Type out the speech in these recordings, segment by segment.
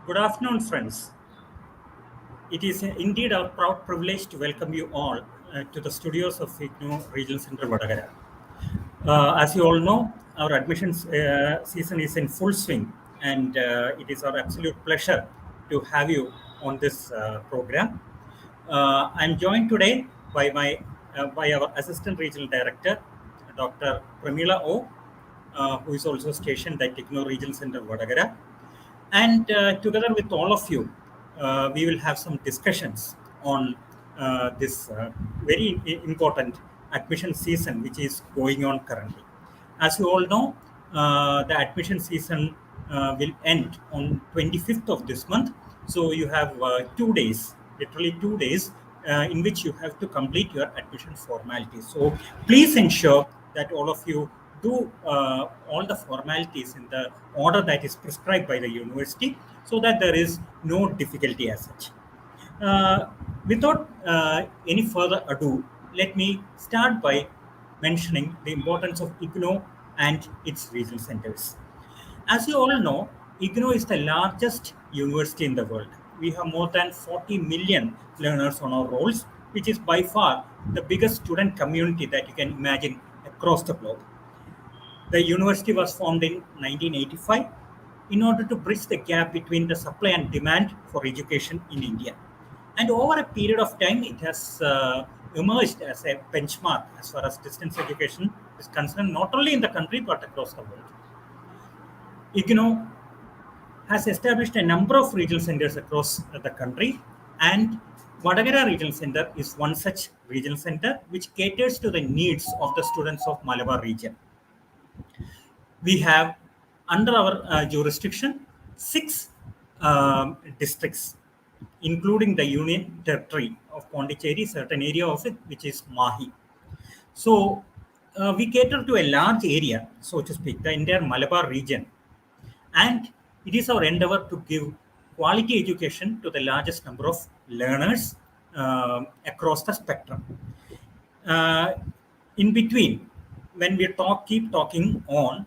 Good afternoon, friends. It is indeed our proud privilege to welcome you all to the studios of IGNOU Regional Center, Vatakara. As you all know, our admissions season is in full swing, and it is our absolute pleasure to have you on this program. I'm joined today by our Assistant Regional Director, Dr. Pramila O, who is also stationed at IGNOU Regional Center, Vadagara. And together with all of you, we will have some discussions on this very important admission season, which is going on currently. As you all know, the admission season will end on 25th of this month. So you have 2 days, literally 2 days, in which you have to complete your admission formalities. So please ensure that all of you do all the formalities in the order that is prescribed by the university so that there is no difficulty as such. Without any further ado, let me start by mentioning the importance of IGNOU and its regional centers. As you all know, IGNOU is the largest university in the world. We have more than 40 million learners on our rolls, which is by far the biggest student community that you can imagine across the globe. The university was formed in 1985 in order to bridge the gap between the supply and demand for education in India. And over a period of time, it has emerged as a benchmark as far as distance education is concerned, not only in the country but across the world. IGNOU has established a number of regional centers across the country, and Vadagara Regional Center is one such regional center which caters to the needs of the students of Malabar region. We have under our jurisdiction six districts, including the union territory of Pondicherry, certain area of it, which is Mahi. So we cater to a large area, so to speak, the entire Malabar region. And it is our endeavor to give quality education to the largest number of learners across the spectrum. Uh, in between, when we keep talking on,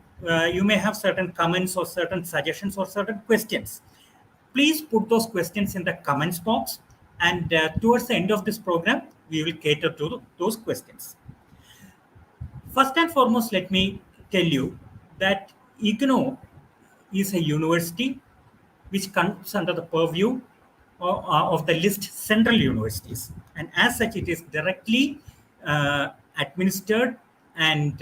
you may have certain comments or certain suggestions or certain questions. Please put those questions in the comments box, and towards the end of this program, we will cater to those questions. First and foremost, let me tell you that IGNOU is a university which comes under the purview of the list central universities. And as such, it is directly administered and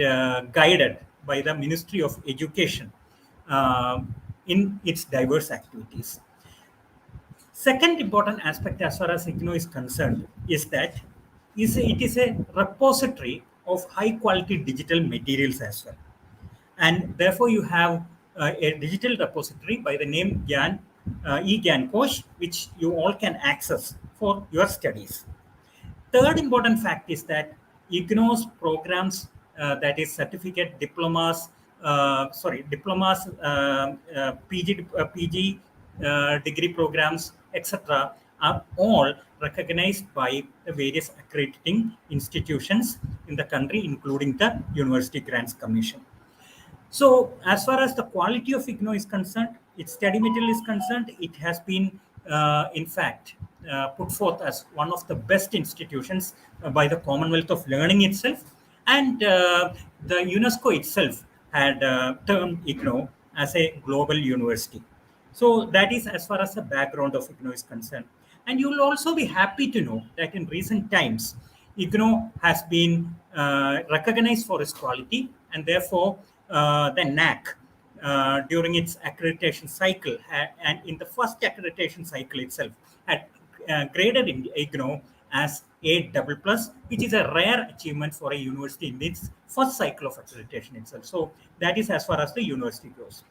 guided by the Ministry of Education uh, in its diverse activities. Second important aspect as far as IGNOU is concerned is that it is a repository of high quality digital materials as well. And therefore, you have a digital repository by the name eGyan Kosh, which you all can access for your studies. Third important fact is that IGNOU's programs, that is certificate, diplomas, PG degree programs, etc., are all recognized by the various accrediting institutions in the country, including the University Grants Commission. So, as far as the quality of IGNOU is concerned, its study material is concerned, it has been, in fact, put forth as one of the best institutions by the Commonwealth of Learning itself, and the UNESCO itself had termed IGNOU as a global university. So, that is as far as the background of IGNOU is concerned. And you will also be happy to know that in recent times, IGNOU has been recognized for its quality, and therefore the NAC during its accreditation cycle and in the first accreditation cycle itself had graded in IGNOU as A double plus, which is a rare achievement for a university in its first cycle of accreditation itself. So that is as far as the university goes.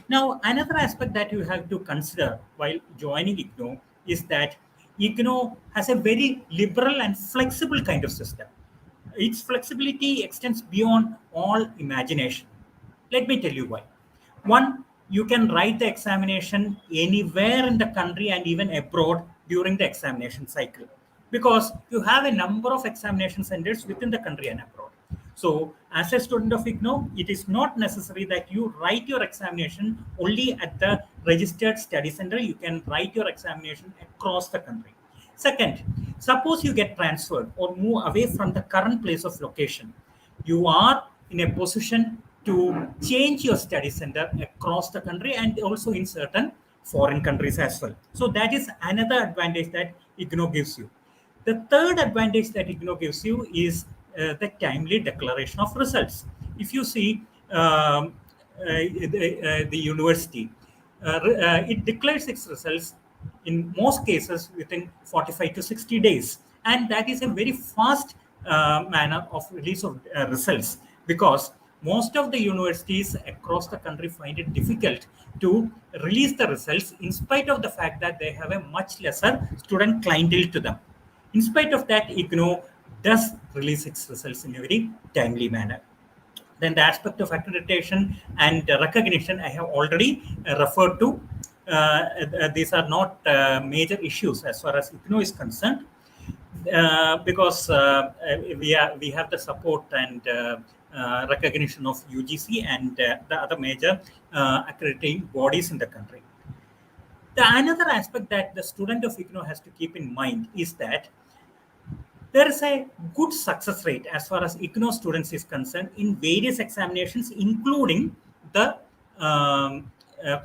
Now, another aspect that you have to consider while joining IGNOU is that IGNOU has a very liberal and flexible kind of system. Its flexibility extends beyond all imagination. Let me tell you why. One, you can write the examination anywhere in the country and even abroad during the examination cycle because you have a number of examination centers within the country and abroad. So, as a student of IGNOU, it is not necessary that you write your examination only at the registered study center. You can write your examination across the country. Second, suppose you get transferred or move away from the current place of location. You are in a position to change your study center across the country and also in certain foreign countries as well. So that is another advantage that IGNOU gives you. The third advantage that IGNOU gives you is the timely declaration of results. If you see the university, it declares its results in most cases within 45 to 60 days. And that is a very fast manner of release of results, because most of the universities across the country find it difficult to release the results in spite of the fact that they have a much lesser student clientele to them. In spite of that, IGNOU does release its results in a very timely manner. Then the aspect of accreditation and recognition I have already referred to. These are not major issues as far as IGNOU is concerned, because we have the support and recognition of UGC and the other major accrediting bodies in the country. The another aspect that the student of IGNOU has to keep in mind is that there is a good success rate as far as IGNOU students is concerned in various examinations, including the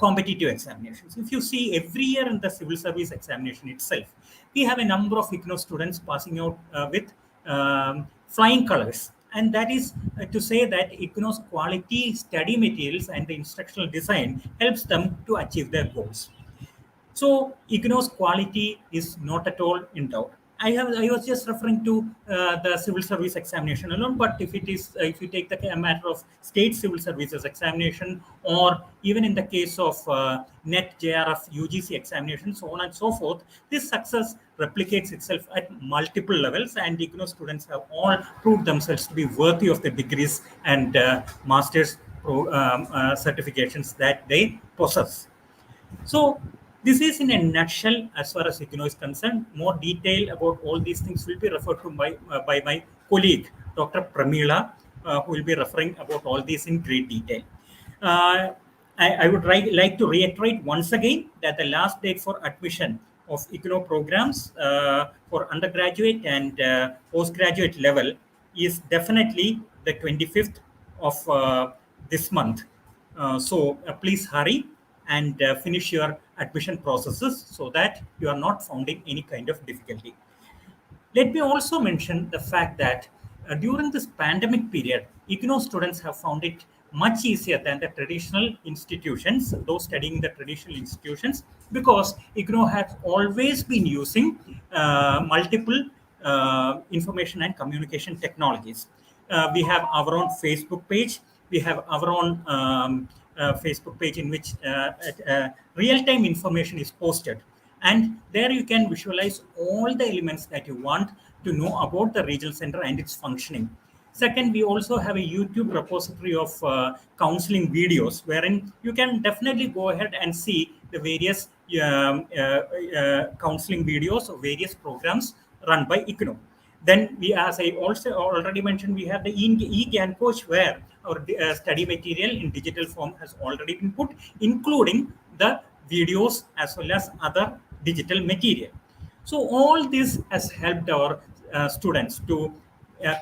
competitive examinations. If you see every year in the civil service examination itself, we have a number of IGNOU students passing out with flying colors. And that is to say that IGNOU's quality study materials and the instructional design helps them to achieve their goals. So IGNOU's quality is not at all in doubt. I was just referring to the civil service examination alone, but if you take the matter of state civil services examination, or even in the case of NET, JRF, UGC examination, so on and so forth, this success replicates itself at multiple levels, and IGNOU students have all proved themselves to be worthy of the degrees and master's certifications that they possess. So this is in a nutshell as far as IGNOU is concerned. More detail about all these things will be referred to by my colleague, Dr. Pramila, who will be referring about all these in great detail. I would like to reiterate once again that the last date for admission of IGNOU programs for undergraduate and postgraduate level is definitely the 25th of this month. So please hurry and finish your admission processes so that you are not finding any kind of difficulty. Let me also mention the fact that during this pandemic period, IGNOU students have found it much easier than the traditional institutions, those studying the traditional institutions, because IGNOU has always been using multiple information and communication technologies. We have our own Facebook page. We have our own Facebook page in which real-time information is posted. And there you can visualize all the elements that you want to know about the regional center and its functioning. Second, we also have a YouTube repository of counseling videos, wherein you can definitely go ahead and see the various counseling videos of various programs run by IGNOU. Then we, as I also already mentioned, we have the e-GAN coach, where our study material in digital form has already been put, including the videos as well as other digital material. So all this has helped our students to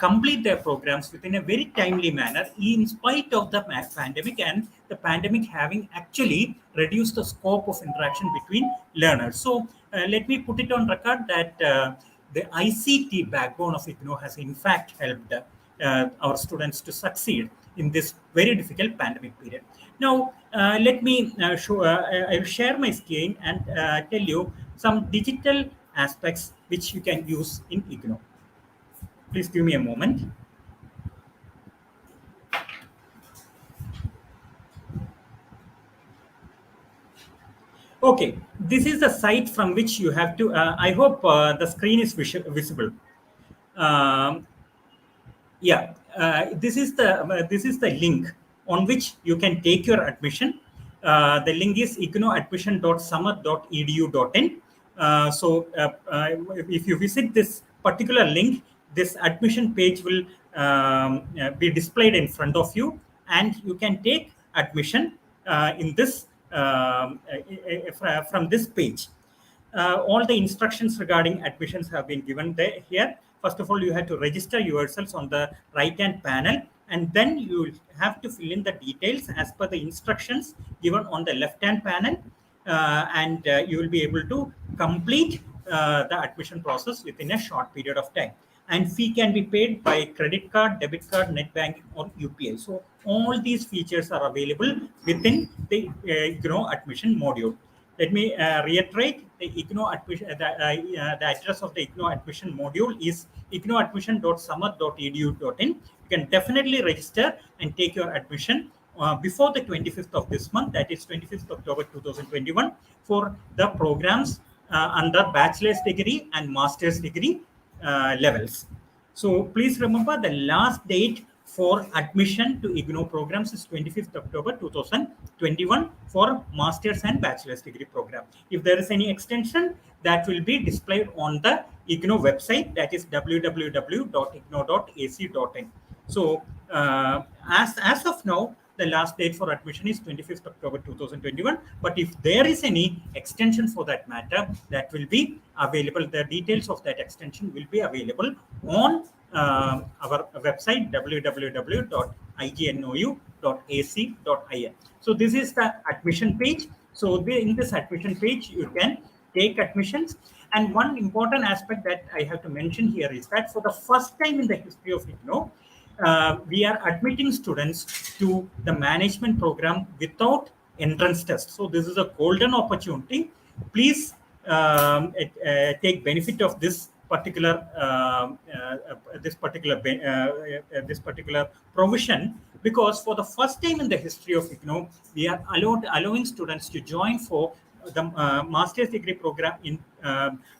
complete their programs within a very timely manner, in spite of the pandemic, and the pandemic having actually reduced the scope of interaction between learners. So let me put it on record that the ICT backbone of IGNOU has in fact helped our students to succeed in this very difficult pandemic period. Now, let me I will share my screen and tell you some digital aspects which you can use in IGNOU. Please give me a moment. Okay, this is the site from which you have to. I hope the screen is visible. Um, yeah, this is the link on which you can take your admission. The link is ignoadmission.summer.edu.in. So if you visit this particular link, this admission page will be displayed in front of you, and you can take admission in this from this page. All the instructions regarding admissions have been given there here. First of all, you have to register yourselves on the right hand panel, and then you have to fill in the details as per the instructions given on the left hand panel, and you will be able to complete the admission process within a short period of time. And fee can be paid by credit card, debit card, net banking, or UPI. So all these features are available within the admission module. Let me reiterate the IGNOU admission. The address of the IGNOU admission module is ignouadmission.summer.edu.in. You can definitely register and take your admission before the 25th of this month, that is 25th October 2021, for the programs under bachelor's degree and master's degree levels. So please remember, the last date for admission to IGNOU programs is 25th October 2021 for master's and bachelor's degree program. If there is any extension, that will be displayed on the IGNOU website, that is www.ignou.ac.in. So as of now, the last date for admission is 25th October 2021. But if there is any extension for that matter, that will be available. The details of that extension will be available on our website, www.ignou.ac.in. So this is the admission page. So in this admission page, you can take admissions. And one important aspect that I have to mention here is that for the first time in the history of IGNOU, we are admitting students to the management program without entrance test. So this is a golden opportunity. Please take benefit of this particular provision, because for the first time in the history of IGNOU, we are allowing students to join for the master's degree program in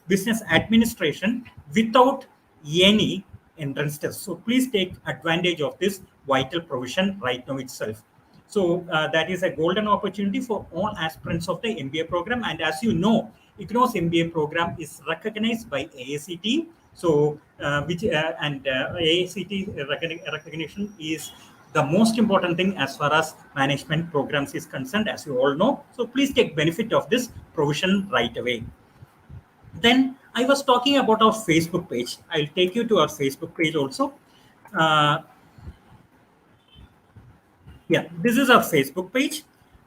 business administration without any entrance test. So please take advantage of this vital provision right now itself. So that is a golden opportunity for all aspirants of the MBA program. And as you know, IGNOU's MBA program is recognized by AACT. So AACT recognition is the most important thing as far as management programs is concerned, as you all know. So please take benefit of this provision right away. Then I was talking about our Facebook page. I'll take you to our Facebook page also. Yeah, this is our Facebook page.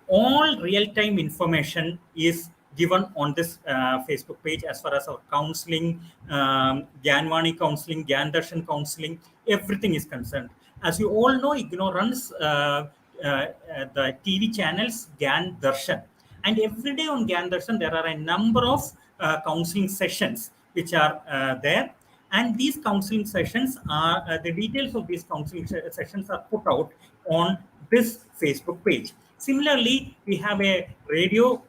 All real-time information is given on this Facebook page as far as our counseling, Gyanvani counseling, Gyan Darshan counseling, everything is concerned. As you all know, IGNOU runs the TV channels Gyan Darshan. And every day on Gyan Darshan, there are a number of counseling sessions which are there. And these counseling sessions are, the details of these counseling sessions are put out on this Facebook page. Similarly, we have a radio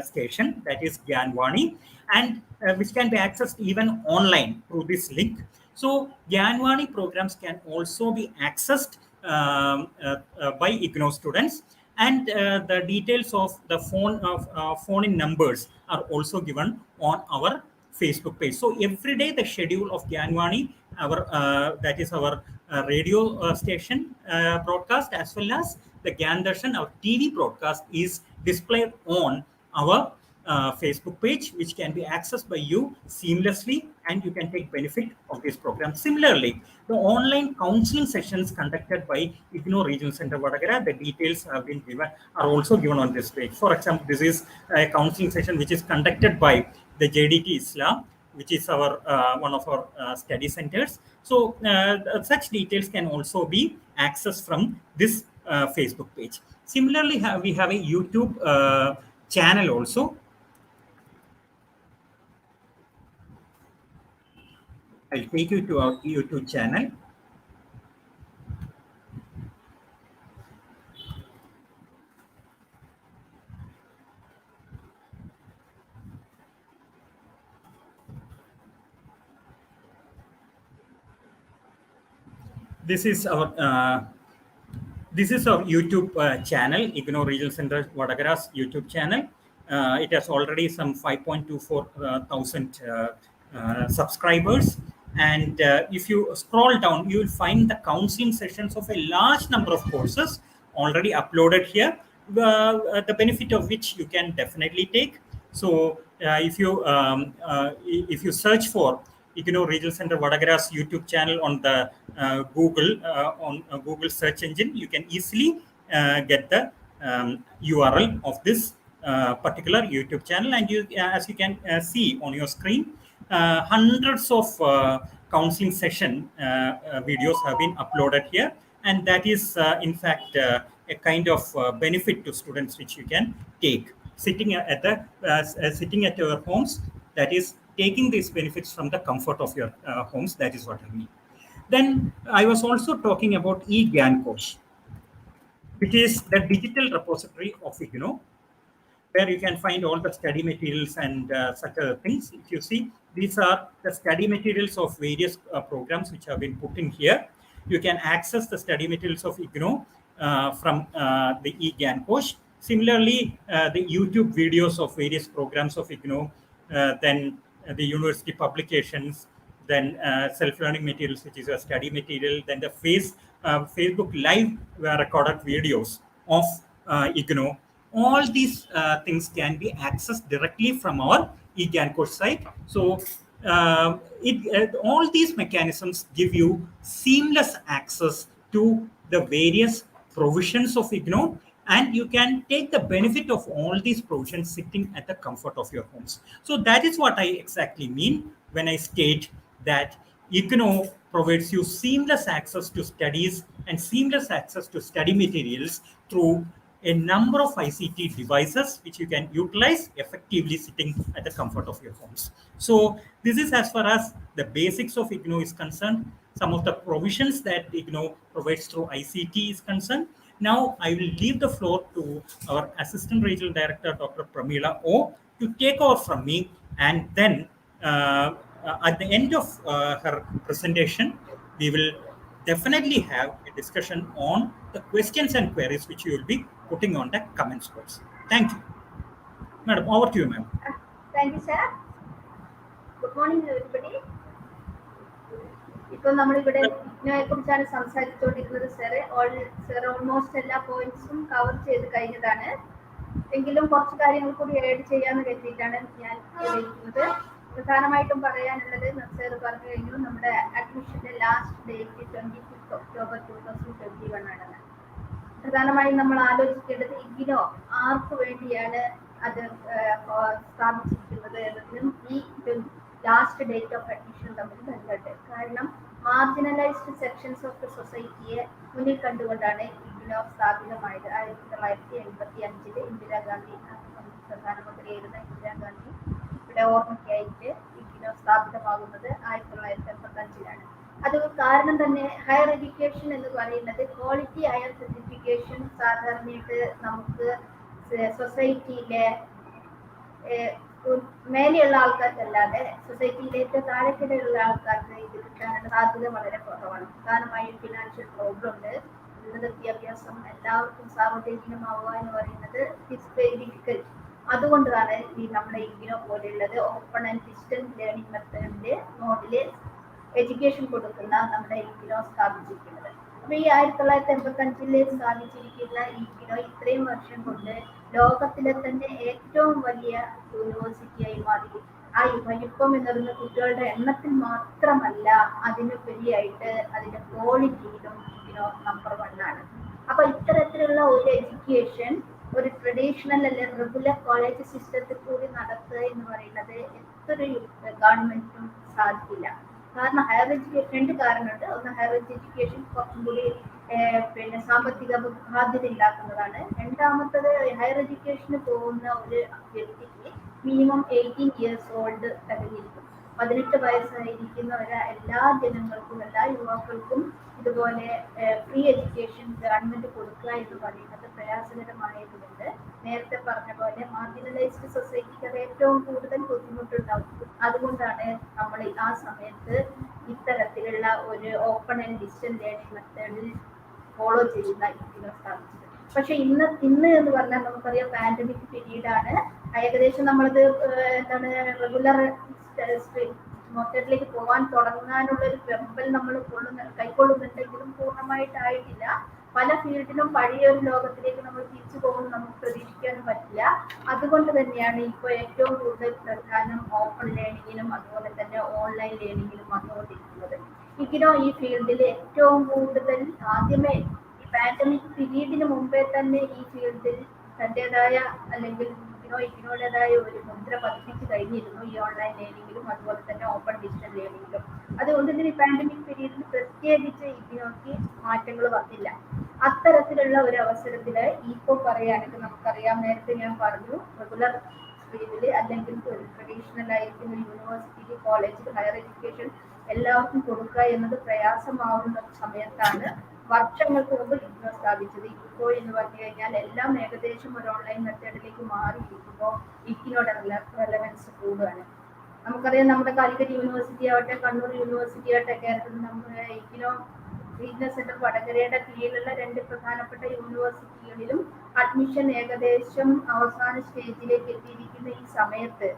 station, that is Gyanvani, and which can be accessed even online through this link. So Gyanvani programs can also be accessed by IGNOU students, and the details of the phone-in numbers are also given on our Facebook page. So every day the schedule of Gyanvani, that is our radio station broadcast, as well as the Gyan Darshan, our TV broadcast, is displayed on our Facebook page, which can be accessed by you seamlessly, and you can take benefit of this program. Similarly, the online counseling sessions conducted by IGNOU Regional Center Vatakara, the details have been given, are also given on this page. For example, this is a counseling session which is conducted by the JDT Islam, which is our one of our study centers. So such details can also be accessed from this Facebook page. Similarly, we have a YouTube channel also. I'll take you to our YouTube channel. This is our YouTube channel, IGNOU Regional Center Vatakara's YouTube channel. It has already some 5.24 thousand subscribers, And if you scroll down, you will find the counseling sessions of a large number of courses already uploaded here, the benefit of which you can definitely take. So if you search for IGNOU Regional Center Vadagara's YouTube channel on the Google search engine, you can easily get the URL of this particular YouTube channel, and as you can see on your screen, hundreds of counseling session videos have been uploaded here, and that is in fact a kind of benefit to students which you can take sitting at your homes, that is taking these benefits from the comfort of your homes. That is what I mean. Then I was also talking about IGNOU, which is the digital repository of IGNOU, where you can find all the study materials and such other things. If you see, these are the study materials of various programs which have been put in here. You can access the study materials of IGNOU from the IGNOU. Similarly, the YouTube videos of various programs of IGNOU, then the university publications, then self-learning materials, which is a study material, then the Facebook live recorded videos of IGNOU. All these things can be accessed directly from our IGNOU site. So all these mechanisms give you seamless access to the various provisions of IGNOU, and you can take the benefit of all these provisions sitting at the comfort of your homes. So that is what I exactly mean when I state that IGNOU provides you seamless access to studies and seamless access to study materials through a number of ICT devices which you can utilize effectively sitting at the comfort of your homes. So this is as far as the basics of IGNOU is concerned, some of the provisions that IGNOU provides through ICT is concerned. Now I will leave the floor to our Assistant Regional Director, Dr. Pramila O, to take over from me, and then at the end of her presentation, we will definitely have a discussion on the questions and queries which you will be putting on the comments box. Thank you. Madam, over to you, ma'am. Thank you, sir. Good morning, everybody. ഇപ്പോൾ നമ്മളിവിടെ ഇഗ്നോയെ കുറിച്ചാണ് സംസാരിച്ചുകൊണ്ടിരുന്നത്. Sir almost എല്ലാ പോയിന്റ്സും cover ചെയ്ത് കഴിഞ്ഞതാണ്. എങ്കിലും കുറച്ച് കാര്യങ്ങൾ കൂടി ആഡ് ചെയ്യാന്ന് കരുതിയിട്ടാണ് ഞാൻ വിളിക്കുന്നത്. പ്രധാനമായിട്ടും പറയാനുള്ളത് സാർ പറഞ്ഞു കഴിഞ്ഞു, നമ്മുടെ അഡ്മിഷന്റെ ലാസ്റ്റ് ഡേറ്റ് 25 ഒക്ടോബർ 2021 ആണെന്ന്. പ്രധാനമായും നമ്മൾ ആലോചിക്കേണ്ടത് ഇഗ്നോ ആർക്ക് വേണ്ടിയാണ് അത് സ്ഥാപിച്ചിരിക്കുന്നത് എന്നതിനും ഈ ലാസ്റ്റ് ഡേറ്റ് ഓഫ് അഡ്മിഷൻ തമ്മിൽ ബന്ധമുണ്ട്. കാരണം മാർജിനലൈസ്ഡ് സെക്ഷൻസ് ഓഫ് ദ സൊസൈറ്റിയെ മുന്നിൽ കണ്ടുകൊണ്ടാണ് ഇഗ്നോ സ്ഥാപിതമായത്. 1985 ഇന്ദിരാഗാന്ധി പ്രധാനമന്ത്രിയായിരുന്ന ഇന്ദിരാഗാന്ധി ഇവിടെ ഓർമ്മയ്ക്കായിട്ട് ഇഗ്നോ സ്ഥാപിതമാകുന്നത് 1985 അത് കാരണം തന്നെ ഹയർ എഡ്യൂക്കേഷൻ എന്ന് പറയുന്നത് ക്വാളിറ്റി ഹയർ സർട്ടിഫിക്കേഷൻ സാധാരണയായിട്ട് നമുക്ക് സൊസൈറ്റിയിലെ മേലെയുള്ള ആൾക്കാർക്കല്ലാതെ സൊസൈറ്റിയിലെ ഏറ്റവും താഴെക്കിടയിലുള്ള ആൾക്കാർക്ക് ഇത് കിട്ടാനുള്ള സാധ്യത വളരെ കുറവാണ്. പ്രധാനമായും ഫിനാൻഷ്യൽ പ്രോബ്ലം ഉണ്ട്. ഉന്നത വിദ്യാഭ്യാസം എല്ലാവർക്കും സാർവത്രികമാവുക എന്ന് പറയുന്നത് ഇറ്റ്സ് വെരി ഡിഫിക്കൽട്ട്. അതുകൊണ്ടാണ് ഈ നമ്മുടെ ഇഗ്നോ പോലെയുള്ളത് ഓപ്പൺ ആൻഡ് ഡിസ്റ്റൻസ് ലേണിംഗ് മെത്തേഡിന്റെ മോഡില് എഡ്യൂക്കേഷൻ കൊടുക്കുന്ന നമ്മുടെ ഇഗ്നോ സ്ഥാപിച്ചിരിക്കുന്നത്. അപ്പൊ ഈ 1985 സ്ഥാപിച്ചിരിക്കുന്ന ഇഗ്നോ ഇത്രയും വർഷം കൊണ്ട് ലോകത്തിലെ തന്നെ ഏറ്റവും വലിയ യൂണിവേഴ്സിറ്റിയായി മാറി. ആ വലിപ്പം എന്ന് പറയുന്നത് കുട്ടികളുടെ എണ്ണത്തിൽ മാത്രമല്ല, അതിനുപരിയായിട്ട് അതിന്റെ ക്വാളിറ്റിയിലും ഇഗ്നോ നമ്പർ 1 ആണ്. അപ്പൊ ഇത്തരത്തിലുള്ള ഒരു എഡ്യൂക്കേഷൻ ഒരു ട്രഡീഷണൽ അല്ലെങ്കിൽ റെഗുലർ കോളേജ് സിസ്റ്റത്തിൽ കൂടി നടത്തുക എന്ന് പറയുന്നത് എത്രയും ഗവൺമെന്റിനും സാധിക്കില്ല. കാരണം ഹയർ എഡ്യൂക്കേഷൻ 2 കാരണമുണ്ട്. ഒന്ന്, ഹയർ എഡ്യൂക്കേഷൻ കുറച്ചും കൂടി സാമ്പത്തിക ബാധ്യത ഉണ്ടാക്കുന്നതാണ്. രണ്ടാമത്തത്, ഹയർ എഡ്യൂക്കേഷന് പോകുന്ന ഒരു വ്യക്തിക്ക് മിനിമം 18 years ഓൾഡ് തികഞ്ഞിരിക്കും. 18 വയസ്സായിരിക്കുന്ന എല്ലാ ജനങ്ങൾക്കും എല്ലാ യുവാക്കൾക്കും ഇതുപോലെ ഫ്രീ എഡ്യൂക്കേഷൻ ഗവൺമെന്റ് കൊടുക്കുക എന്ന് പറയുന്നത് പ്രയാസകരമായതുകൊണ്ട് നേരത്തെ പറഞ്ഞ പോലെ മാർജിനലൈസ്ഡ് സൊസൈറ്റിക്ക് അത് ഏറ്റവും കൂടുതൽ ബുദ്ധിമുട്ടുണ്ടാവും. അതുകൊണ്ടാണ് നമ്മൾ ആ സമയത്ത് ഇത്തരത്തിലുള്ള ഒരു ഓപ്പൺ ആൻഡ് ഡിസ്റ്റൻസ് ലേണിംഗ് മെത്തേഡിൽ ഫോളോ ചെയ്യുന്ന ഇഗ്നോ സ്ഥാപിച്ചത്. പക്ഷെ ഇന്ന് എന്ന് പറഞ്ഞാൽ നമുക്കറിയാം പാൻഡമിക് പീരീഡ് ആണ്. ഏകദേശം നമ്മളത് റെഗുലർ മൊത്തത്തിലേക്ക് പോകാൻ തുടങ്ങാനുള്ള ഒരു വെമ്പൽ നമ്മൾ കൈക്കൊള്ളുന്നുണ്ടെങ്കിലും പൂർണ്ണമായിട്ടായിട്ടില്ല. പല ഫീൽഡിലും പഴയ ഒരു ലോകത്തിലേക്ക് നമ്മൾ തിരിച്ചു പോകുമെന്ന് നമുക്ക് പ്രതീക്ഷിക്കാനും പറ്റില്ല. അതുകൊണ്ട് തന്നെയാണ് ഇപ്പോൾ ഏറ്റവും കൂടുതൽ പ്രധാനം ഓപ്പൺ ലേണിങ്ങിനും അതുപോലെ തന്നെ ഓൺലൈൻ ലേണിങ്ങിനും വന്നുകൊണ്ടിരിക്കുന്നത്. ഇഗ്നോ ഈ ഫീൽഡിൽ ഏറ്റവും കൂടുതൽ ആദ്യമേ ഈ പാൻഡമിക് പീരീഡിന് മുമ്പേ തന്നെ ഈ ഫീൽഡിൽ തൻ്റെതായ അല്ലെങ്കിൽ ഇഗ്നോയുടേതായ ഒരു മുദ്ര പതിപ്പിച്ച് കഴിഞ്ഞിരുന്നു ഈ ഓൺലൈൻ ലേണിങ്ങിലും അതുപോലെ തന്നെ ഓപ്പൺ ഡിജിറ്റൽ ലേണിങ്ങിലും. അതുകൊണ്ട് തന്നെ ഈ പാൻഡമിക് പീരീഡിൽ പ്രത്യേകിച്ച് ഇഗ്നോയ്ക്ക് മാറ്റങ്ങൾ വന്നില്ല. അത്തരത്തിലുള്ള ഒരു അവസരത്തിൽ ഇപ്പോൾ പറയുകയാണെങ്കിൽ നമുക്കറിയാം, നേരത്തെ ഞാൻ പറഞ്ഞു, റെഗുലർ സ്ട്രീമിൽ അല്ലെങ്കിൽ ഒരു ട്രഡീഷണൽ ആയിരിക്കുന്ന യൂണിവേഴ്സിറ്റി, കോളേജ്, ഹയർ എഡ്യൂക്കേഷൻ എല്ലാവർക്കും കൊടുക്കുക എന്നത് പ്രയാസമാവുന്ന സമയത്താണ് വർഷങ്ങൾക്ക് മുമ്പ് ഇഗ്നോ സ്ഥാപിച്ചത്. ഇഗ്നോ എന്ന് പറഞ്ഞു കഴിഞ്ഞാൽ എല്ലാം ഏകദേശം ഒരു ഓൺലൈൻ മെത്തേഡിലേക്ക് മാറിയിരിക്കുമ്പോൾ ഇഗ്നോയുടെ റെലവൻസ് കൂടുകയാണ്. നമുക്കറിയാം, നമ്മുടെ കാലിക്കറ്റ് യൂണിവേഴ്സിറ്റി ആവട്ടെ, കണ്ണൂർ യൂണിവേഴ്സിറ്റി ആവട്ടെ, കേരളത്തിൽ നമ്മുടെ ഇഗ്നോ റീജിയണൽ സെന്റർ വടകരയുടെ കീഴിലുള്ള 2 പ്രധാനപ്പെട്ട യൂണിവേഴ്സിറ്റികളിലും അഡ്മിഷൻ ഏകദേശം അവസാന സ്റ്റേജിലേക്ക് എത്തിയിരിക്കുന്ന ഈ സമയത്ത്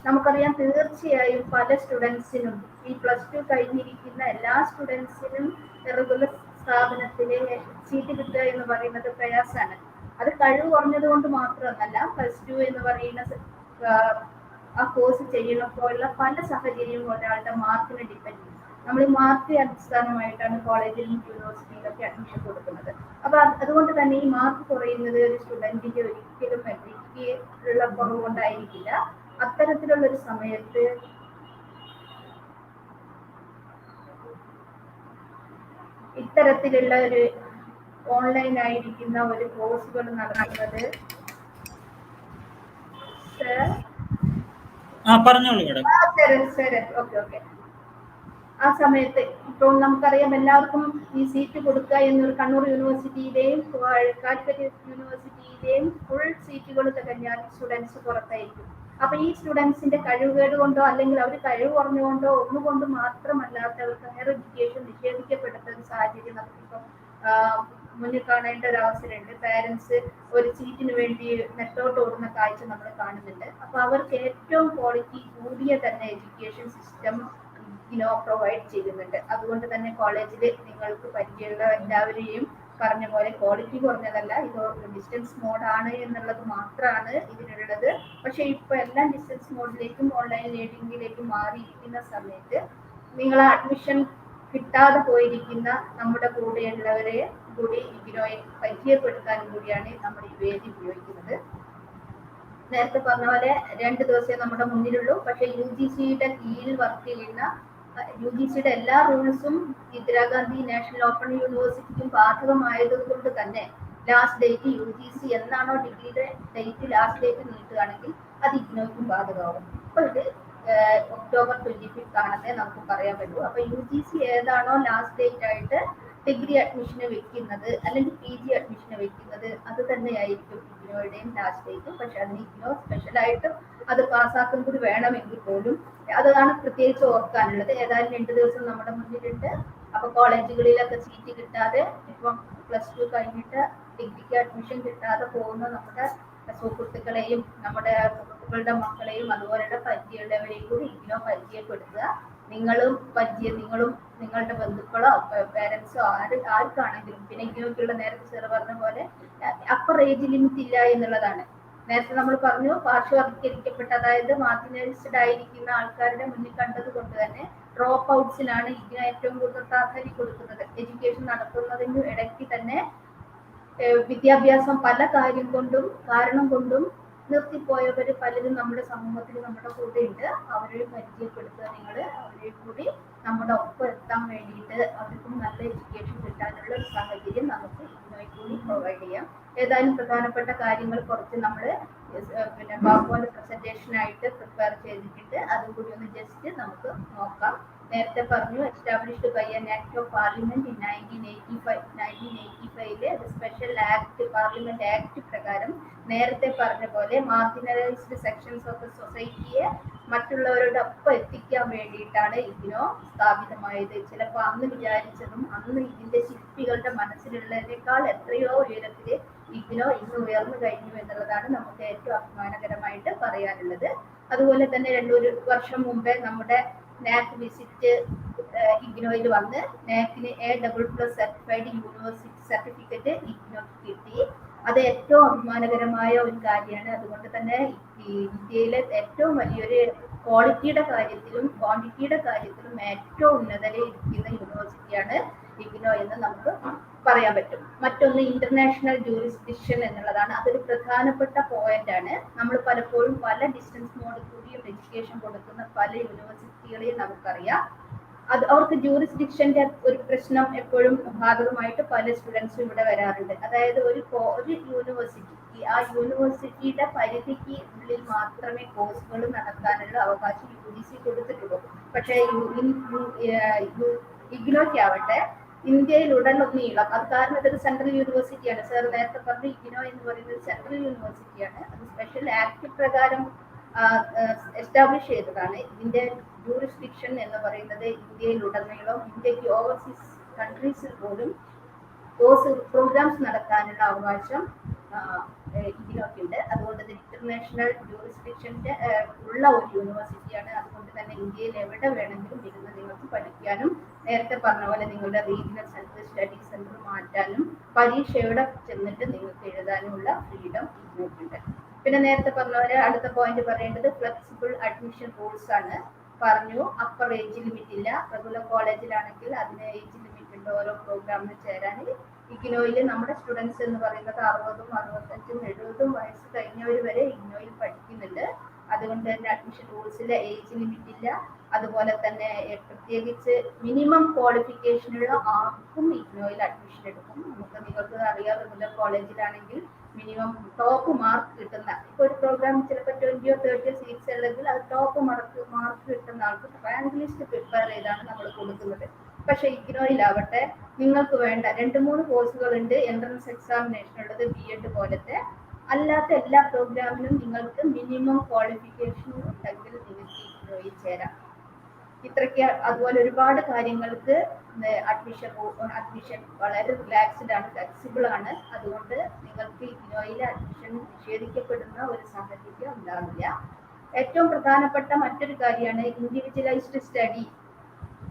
നമുക്കറിയാം, തീർച്ചയായും പല സ്റ്റുഡൻസിനും ഈ +2 കഴിഞ്ഞിരിക്കുന്ന എല്ലാ സ്റ്റുഡൻസിനും റെഗുലർ സ്ഥാപനത്തിലെ സീറ്റ് കിട്ടുക എന്ന് പറയുന്നത് പ്രയാസമാണ്. അത് കഴിവ് കുറഞ്ഞത് കൊണ്ട് മാത്രമല്ല, +2 എന്ന് പറയുന്ന ആ കോഴ്സ് ചെയ്യുമ്പോഴുള്ള പല സാഹചര്യവും ഒരാളുടെ മാർക്കിനെ ഡിപ്പെൻഡ് ചെയ്യും. നമ്മൾ ഈ മാർക്ക് അടിസ്ഥാനമായിട്ടാണ് കോളേജിലും യൂണിവേഴ്സിറ്റിയിലൊക്കെ അഡ്മിഷൻ കൊടുക്കുന്നത്. അപ്പൊ അതുകൊണ്ട് തന്നെ ഈ മാർക്ക് കുറയുന്നത് ഒരു സ്റ്റുഡന്റിന്റെ ഒരിക്കലും മെട്രിക്കുള്ള കുറവ് കൊണ്ടായിരിക്കില്ല. അത്തരത്തിലുള്ള ഒരു സമയത്ത് ഇത്തരത്തിലുള്ള ഒരു ഓൺലൈൻ ആയിരിക്കുന്ന ഒരു കോഴ്സുകൾ നടത്തുന്നത് പറഞ്ഞോളൂ മേഡം. ഓക്കെ. ആ സമയത്ത് ഇപ്പോൾ നമുക്കറിയാം, എല്ലാവർക്കും ഈ സീറ്റ് കൊടുക്കുക എന്നൊരു കണ്ണൂർ യൂണിവേഴ്സിറ്റിയിലെയും കാലിക്കറ്റ് യൂണിവേഴ്സിറ്റിയിലെയും ഫുൾ സീറ്റുകൾ തികഞ്ഞാൽ സ്റ്റുഡൻസ് പുറത്തായിരിക്കും. അപ്പൊ ഈ സ്റ്റുഡൻസിന്റെ കഴിവുകേട് കൊണ്ടോ അല്ലെങ്കിൽ അവർ കഴിവ് കുറഞ്ഞുകൊണ്ടോ ഒന്നുകൊണ്ട് മാത്രമല്ലാത്തവർക്ക് ഹയർ എഡ്യൂക്കേഷൻ നിഷേധിക്കപ്പെടുന്ന ഒരു സാഹചര്യം നമുക്കിപ്പം മുന്നിൽ കാണേണ്ട ഒരു അവസരമുണ്ട്. പാരന്റ്സ് ഒരു സീറ്റിന് വേണ്ടി നെട്ടോട്ട് ഓടുന്ന കാഴ്ച നമ്മൾ കാണുന്നുണ്ട്. അപ്പൊ അവർക്ക് ഏറ്റവും ക്വാളിറ്റി കൂടിയ തന്നെ എഡ്യൂക്കേഷൻ സിസ്റ്റം പ്രൊവൈഡ് ചെയ്യുന്നുണ്ട്. അതുകൊണ്ട് തന്നെ കോളേജിൽ നിങ്ങൾക്ക് പരിചയമുള്ള എല്ലാവരെയും പറഞ്ഞ പോലെ ക്വാളിറ്റി കുറഞ്ഞതല്ല, ഇത് ഡിസ്റ്റൻസ് മോഡാണ് എന്നുള്ളത് മാത്രമാണ് ഇതിനുള്ളത്. പക്ഷെ ഇപ്പൊ എല്ലാം ഡിസ്റ്റൻസ് മോഡിലേക്കും ഓൺലൈൻ ലേണിംഗിലേക്കും മാറിയിരിക്കുന്ന സമയത്ത് നിങ്ങൾ അഡ്മിഷൻ കിട്ടാതെ പോയിരിക്കുന്ന നമ്മുടെ കൂടെയുള്ളവരെ കൂടി ഇഗ്നോയെ പരിചയപ്പെടുത്താനും കൂടിയാണ് നമ്മൾ ഈ വേദി ഉപയോഗിക്കുന്നത്. നേരത്തെ പറഞ്ഞ പോലെ 2 ദിവസമേ നമ്മുടെ മുന്നിലുള്ളൂ. പക്ഷെ UGCയുടെ കീഴിൽ വർക്ക് ചെയ്യുന്ന UGCയുടെ എല്ലാ റൂൾസും ഇന്ദിരാഗാന്ധി നാഷണൽ ഓപ്പൺ യൂണിവേഴ്സിറ്റിക്കും ബാധകമായത് കൊണ്ട് തന്നെ ലാസ്റ്റ് ഡേറ്റ് UGC എന്നാണോ ഡിഗ്രിയുടെ ഡേറ്റ് ലാസ്റ്റ് ഡേറ്റ് നീട്ടുകയാണെങ്കിൽ അത് ഇഗ്നോയ്ക്കും ബാധകമാകും. അപ്പൊ ഇത് ഒക്ടോബർ 25 ആണെന്നേ നമുക്ക് പറയാൻ പറ്റൂ. അപ്പൊ UGC ഏതാണോ ലാസ്റ്റ് ഡേറ്റ് ആയിട്ട് ഡിഗ്രി അഡ്മിഷന് വെക്കുന്നത് അല്ലെങ്കിൽ PG അഡ്മിഷന് വെക്കുന്നത് അത് തന്നെയായിരിക്കും ഇഗ്നോയുടെയും ലാസ്റ്റ് ഡേറ്റ്. പക്ഷെ അതിന് ഇഗ്നോ സ്പെഷ്യലായിട്ടും അത് പാസ്സാക്കും കൂടി വേണമെങ്കിൽ പോലും അതാണ് പ്രത്യേകിച്ച് ഓർക്കാനുള്ളത്. ഏതായാലും 2 ദിവസം നമ്മുടെ മുന്നിലുണ്ട്. അപ്പൊ കോളേജുകളിലൊക്കെ സീറ്റ് കിട്ടാതെ ഇപ്പം +2 കഴിഞ്ഞിട്ട് ഡിഗ്രിക്ക് അഡ്മിഷൻ കിട്ടാതെ പോകുന്ന നമ്മുടെ സുഹൃത്തുക്കളെയും നമ്മുടെ സുഹൃത്തുക്കളുടെ മക്കളെയും അതുപോലെയുള്ള പരിചയമുള്ളവരെയും കൂടി ഇഗ്നോ പരിചയപ്പെടുത്തുക. നിങ്ങളും നിങ്ങളുടെ ബന്ധുക്കളോ പേരൻസോ ആർക്കാണെങ്കിലും, പിന്നെ ഇഗ്നോയ്ക്കുള്ള നേരത്തെ സാർ പറഞ്ഞ പോലെ അപ്പർ ഏജ് ലിമിറ്റ് ഇല്ല എന്നുള്ളതാണ്. നേരത്തെ നമ്മൾ പറഞ്ഞു, പാർശ്വവൽക്കരിക്കപ്പെട്ട അതായത് മാർജിനലൈസ്ഡ് ആയിരിക്കുന്ന ആൾക്കാരുടെ മുന്നിൽ കണ്ടത് കൊണ്ട് തന്നെ ഡ്രോപ്പ് ഔട്ട്സിനാണ് ഇഗ്നോ ഏറ്റവും കൂടുതൽ പ്രാധാന്യം കൊടുക്കുന്നത്. എഡ്യൂക്കേഷൻ നടത്തുന്നതിന് ഇടയ്ക്ക് തന്നെ വിദ്യാഭ്യാസം പല കാരണം കൊണ്ടും നിർത്തിപ്പോയവർ പലരും നമ്മുടെ സമൂഹത്തിൽ നമ്മുടെ കൂടെ ഉണ്ട്. അവരെ പരിചയപ്പെടുത്തുക, അവരെ കൂടി നമ്മുടെ ഒപ്പം എത്താൻ വേണ്ടിയിട്ട് അവർക്കും നല്ല എഡ്യൂക്കേഷൻ കിട്ടാനുള്ള ഒരു സാഹചര്യം നമുക്ക് ഇഗ്നോയിൽ കൂടി പ്രൊവൈഡ് ചെയ്യാം. ഏതായാലും പ്രധാനപ്പെട്ട കാര്യങ്ങൾ കുറച്ച് നമ്മൾ പിന്നെ പവർപോയിന്റ് പ്രസന്റേഷനായിട്ട് പ്രിപ്പയർ ചെയ്തിട്ടുണ്ട്. അതും കൂടി ഒന്ന് ജസ്റ്റ് നമുക്ക് നോക്കാം. നേരത്തെ പറഞ്ഞു, established by an act of parliament in 1985 ഒരു സ്പെഷ്യൽ ആക്ട്, പാർലമെന്റ് ആക്ട് പ്രകാരം നേരത്തെ പറഞ്ഞ പോലെ മാർജിനലൈസ്ഡ് സെക്ഷൻസ് ഓഫ് ദ സൊസൈറ്റിയെ മറ്റുള്ളവരുടെ ഒപ്പം എത്തിക്കാൻ വേണ്ടിയിട്ടാണ് ഇഗ്നോ സ്ഥാപിതമായത്. ചിലപ്പോൾ അന്ന് വിചാരിച്ചതും അന്ന് ഇതിന്റെ ശില്പികളുടെ മനസ്സിലുള്ളതിനേക്കാൾ എത്രയോ ഉയരത്തില് ഇഗ്നോ ഇന്ന് ഉയർന്നു കഴിഞ്ഞു എന്നുള്ളതാണ് നമുക്ക് ഏറ്റവും അഭിമാനകരമായിട്ട് പറയാനുള്ളത്. അതുപോലെ തന്നെ 2 വർഷം മുമ്പേ നമ്മുടെ നാക് വിസിറ്റ് ഇഗ്നോയിൽ വന്ന് നാക്കിന് A++ സർട്ടിഫൈഡ് യൂണിവേഴ്സിറ്റി സർട്ടിഫിക്കറ്റ് ഇഗ്നോക്ക് കിട്ടി. അത് ഏറ്റവും അഭിമാനകരമായ ഒരു കാര്യമാണ്. അതുകൊണ്ട് തന്നെ ഇന്ത്യയിലെ ഏറ്റവും വലിയൊരു ക്വാളിറ്റിയുടെ കാര്യത്തിലും ക്വാണ്ടിറ്റിയുടെ കാര്യത്തിലും ഏറ്റവും ഉന്നതയിൽ ഇരിക്കുന്ന യൂണിവേഴ്സിറ്റിയാണ് ഇഗ്നോ എന്ന് നമുക്ക് പറയാൻ പറ്റും. മറ്റൊന്ന് ഇന്റർനാഷണൽ ജൂറിസ്ഡിക്ഷൻ എന്നുള്ളതാണ്. അതൊരു പ്രധാനപ്പെട്ട പോയിന്റ് ആണ്. നമ്മൾ പലപ്പോഴും പല ഡിസ്റ്റൻസ് മോഡ് കൂടിയും എഡ്യൂക്കേഷൻ കൊടുക്കുന്ന പല യൂണിവേഴ്സിറ്റികളെയും നമുക്കറിയാം. അത് അവർക്ക് ജൂറിസ്ഡിക്ഷന്റെ ഒരു പ്രശ്നം എപ്പോഴും ബാധകമായിട്ട് പല സ്റ്റുഡൻസും ഇവിടെ വരാറുണ്ട്. അതായത് ഒരു യൂണിവേഴ്സിറ്റി, ആ യൂണിവേഴ്സിറ്റിയുടെ പരിധിക്ക് ഉള്ളിൽ മാത്രമേ കോഴ്സുകൾ നടത്താനുള്ള അവകാശം UGC കൊടുത്തിട്ടുള്ളൂ. പക്ഷേ ഇഗ്നോയ്ക്ക് ആവട്ടെ ഇന്ത്യയിൽ ഉടനീളം, അത് കാരണം ഇതൊരു സെൻട്രൽ യൂണിവേഴ്സിറ്റിയാണ്. സാർ നേരത്തെ പറഞ്ഞു ഇഗ്നോ എന്ന് പറയുന്നത് സെൻട്രൽ യൂണിവേഴ്സിറ്റിയാണ്. അത് സ്പെഷ്യൽ ആക്ട് പ്രകാരം എസ്റ്റാബ്ലിഷ് ചെയ്തതാണ്. ഇതിന്റെ ജൂറിസ്ഡിക്ഷൻ എന്ന് പറയുന്നത് ഇന്ത്യയിൽ ഉടനീളം, ഇന്ത്യക്ക് ഓവർസീസ് കൺട്രീസിൽ പോലും കോഴ്സ് പ്രോഗ്രാംസ് നടത്താനുള്ള അവകാശം ഇഗ്നോയ്ക്കുണ്ട്. അതുകൊണ്ട് ഇത് ഇന്റർനാഷണൽ ജൂറിസ്ഡിക്ഷന്റെ ഉള്ള ഒരു യൂണിവേഴ്സിറ്റിയാണ്. അതുകൊണ്ട് തന്നെ ഇന്ത്യയിൽ എവിടെ വേണമെങ്കിലും ഇരുന്ന് നിങ്ങൾക്ക് പഠിക്കാനും, നേരത്തെ പറഞ്ഞ പോലെ നിങ്ങളുടെ റീജിയണൽ സെന്റർ, സ്റ്റഡി സെന്റർ മാറ്റാനും, പരീക്ഷ എവിടെ ചെന്നിട്ട് നിങ്ങൾക്ക് എഴുതാനുമുള്ള ഫ്രീഡം ഇഗ്നോയ്ക്കുണ്ട്. പിന്നെ നേരത്തെ പറഞ്ഞ പോലെ അടുത്ത പോയിന്റ് പറയേണ്ടത് ഫ്ലെക്സിബിൾ അഡ്മിഷൻ റൂൾസ് ആണ്. പറഞ്ഞു അപ്പർ ഏജ് ലിമിറ്റ് ഇല്ല. റെഗുലർ കോളേജിലാണെങ്കിൽ അതിന് ഏജ് ലിമിറ്റ് ഉണ്ട് ഓരോ പ്രോഗ്രാമിന് ചേരാൻ. ഇഗ്നോയിൽ നമ്മുടെ സ്റ്റുഡൻസ് എന്ന് പറയുന്നത് 60ഉം 65ഉം 70ഉം വയസ്സ് കഴിഞ്ഞവർ വരെ ഇഗ്നോയിൽ പഠിക്കുന്നുണ്ട്. അതുകൊണ്ട് തന്നെ അഡ്മിഷൻ റൂൾസിലെ ഏജ് ലിമിറ്റ് ഇല്ല. അതുപോലെ തന്നെ പ്രത്യേകിച്ച് മിനിമം ക്വാളിഫിക്കേഷനുള്ള ആർക്കും ഇഗ്നോയിൽ അഡ്മിഷൻ എടുക്കും. നിങ്ങൾക്ക് അറിയാം, റെഗുലർ കോളേജിലാണെങ്കിൽ മിനിമം ടോപ്പ് മാർക്ക് കിട്ടുന്ന, ഇപ്പൊ ഒരു പ്രോഗ്രാം ചിലപ്പോൾ 20 or 30 സീറ്റ്സ് ഉണ്ടെങ്കിൽ അത് ടോപ്പ് മാർക്ക് കിട്ടുന്ന ആൾക്ക് റാങ്ക് ലിസ്റ്റ് പ്രിപ്പയർ ചെയ്താണ് നമ്മൾ കൊടുക്കുന്നത്. പക്ഷെ ഇഗ്നോയിലാവട്ടെ നിങ്ങൾക്ക് വേണ്ട 2-3 കോഴ്സുകൾ ഉണ്ട് എൻട്രൻസ് എക്സാമിനേഷൻ ഉള്ളത്, BEd പോലത്തെ. അല്ലാത്ത എല്ലാ പ്രോഗ്രാമിനും നിങ്ങൾക്ക് മിനിമം ക്വാളിഫിക്കേഷൻ ഉണ്ടെങ്കിൽ നിങ്ങൾക്ക് ഇഗ്നോയിൽ ചേരാം. ഇത്രയ്ക്ക്. അതുപോലെ ഒരുപാട് കാര്യങ്ങൾക്ക് അഡ്മിഷൻ വളരെ റിലാക്സ്ഡ് ആണ്, ഫ്ലെക്സിബിൾ ആണ്. അതുകൊണ്ട് നിങ്ങൾക്ക് ഇഗ്നോയിൽ അഡ്മിഷൻ നിഷേധിക്കപ്പെടുന്ന ഒരു സാഹചര്യം ഉണ്ടാവില്ല. ഏറ്റവും പ്രധാനപ്പെട്ട മറ്റൊരു കാര്യമാണ് individualised study,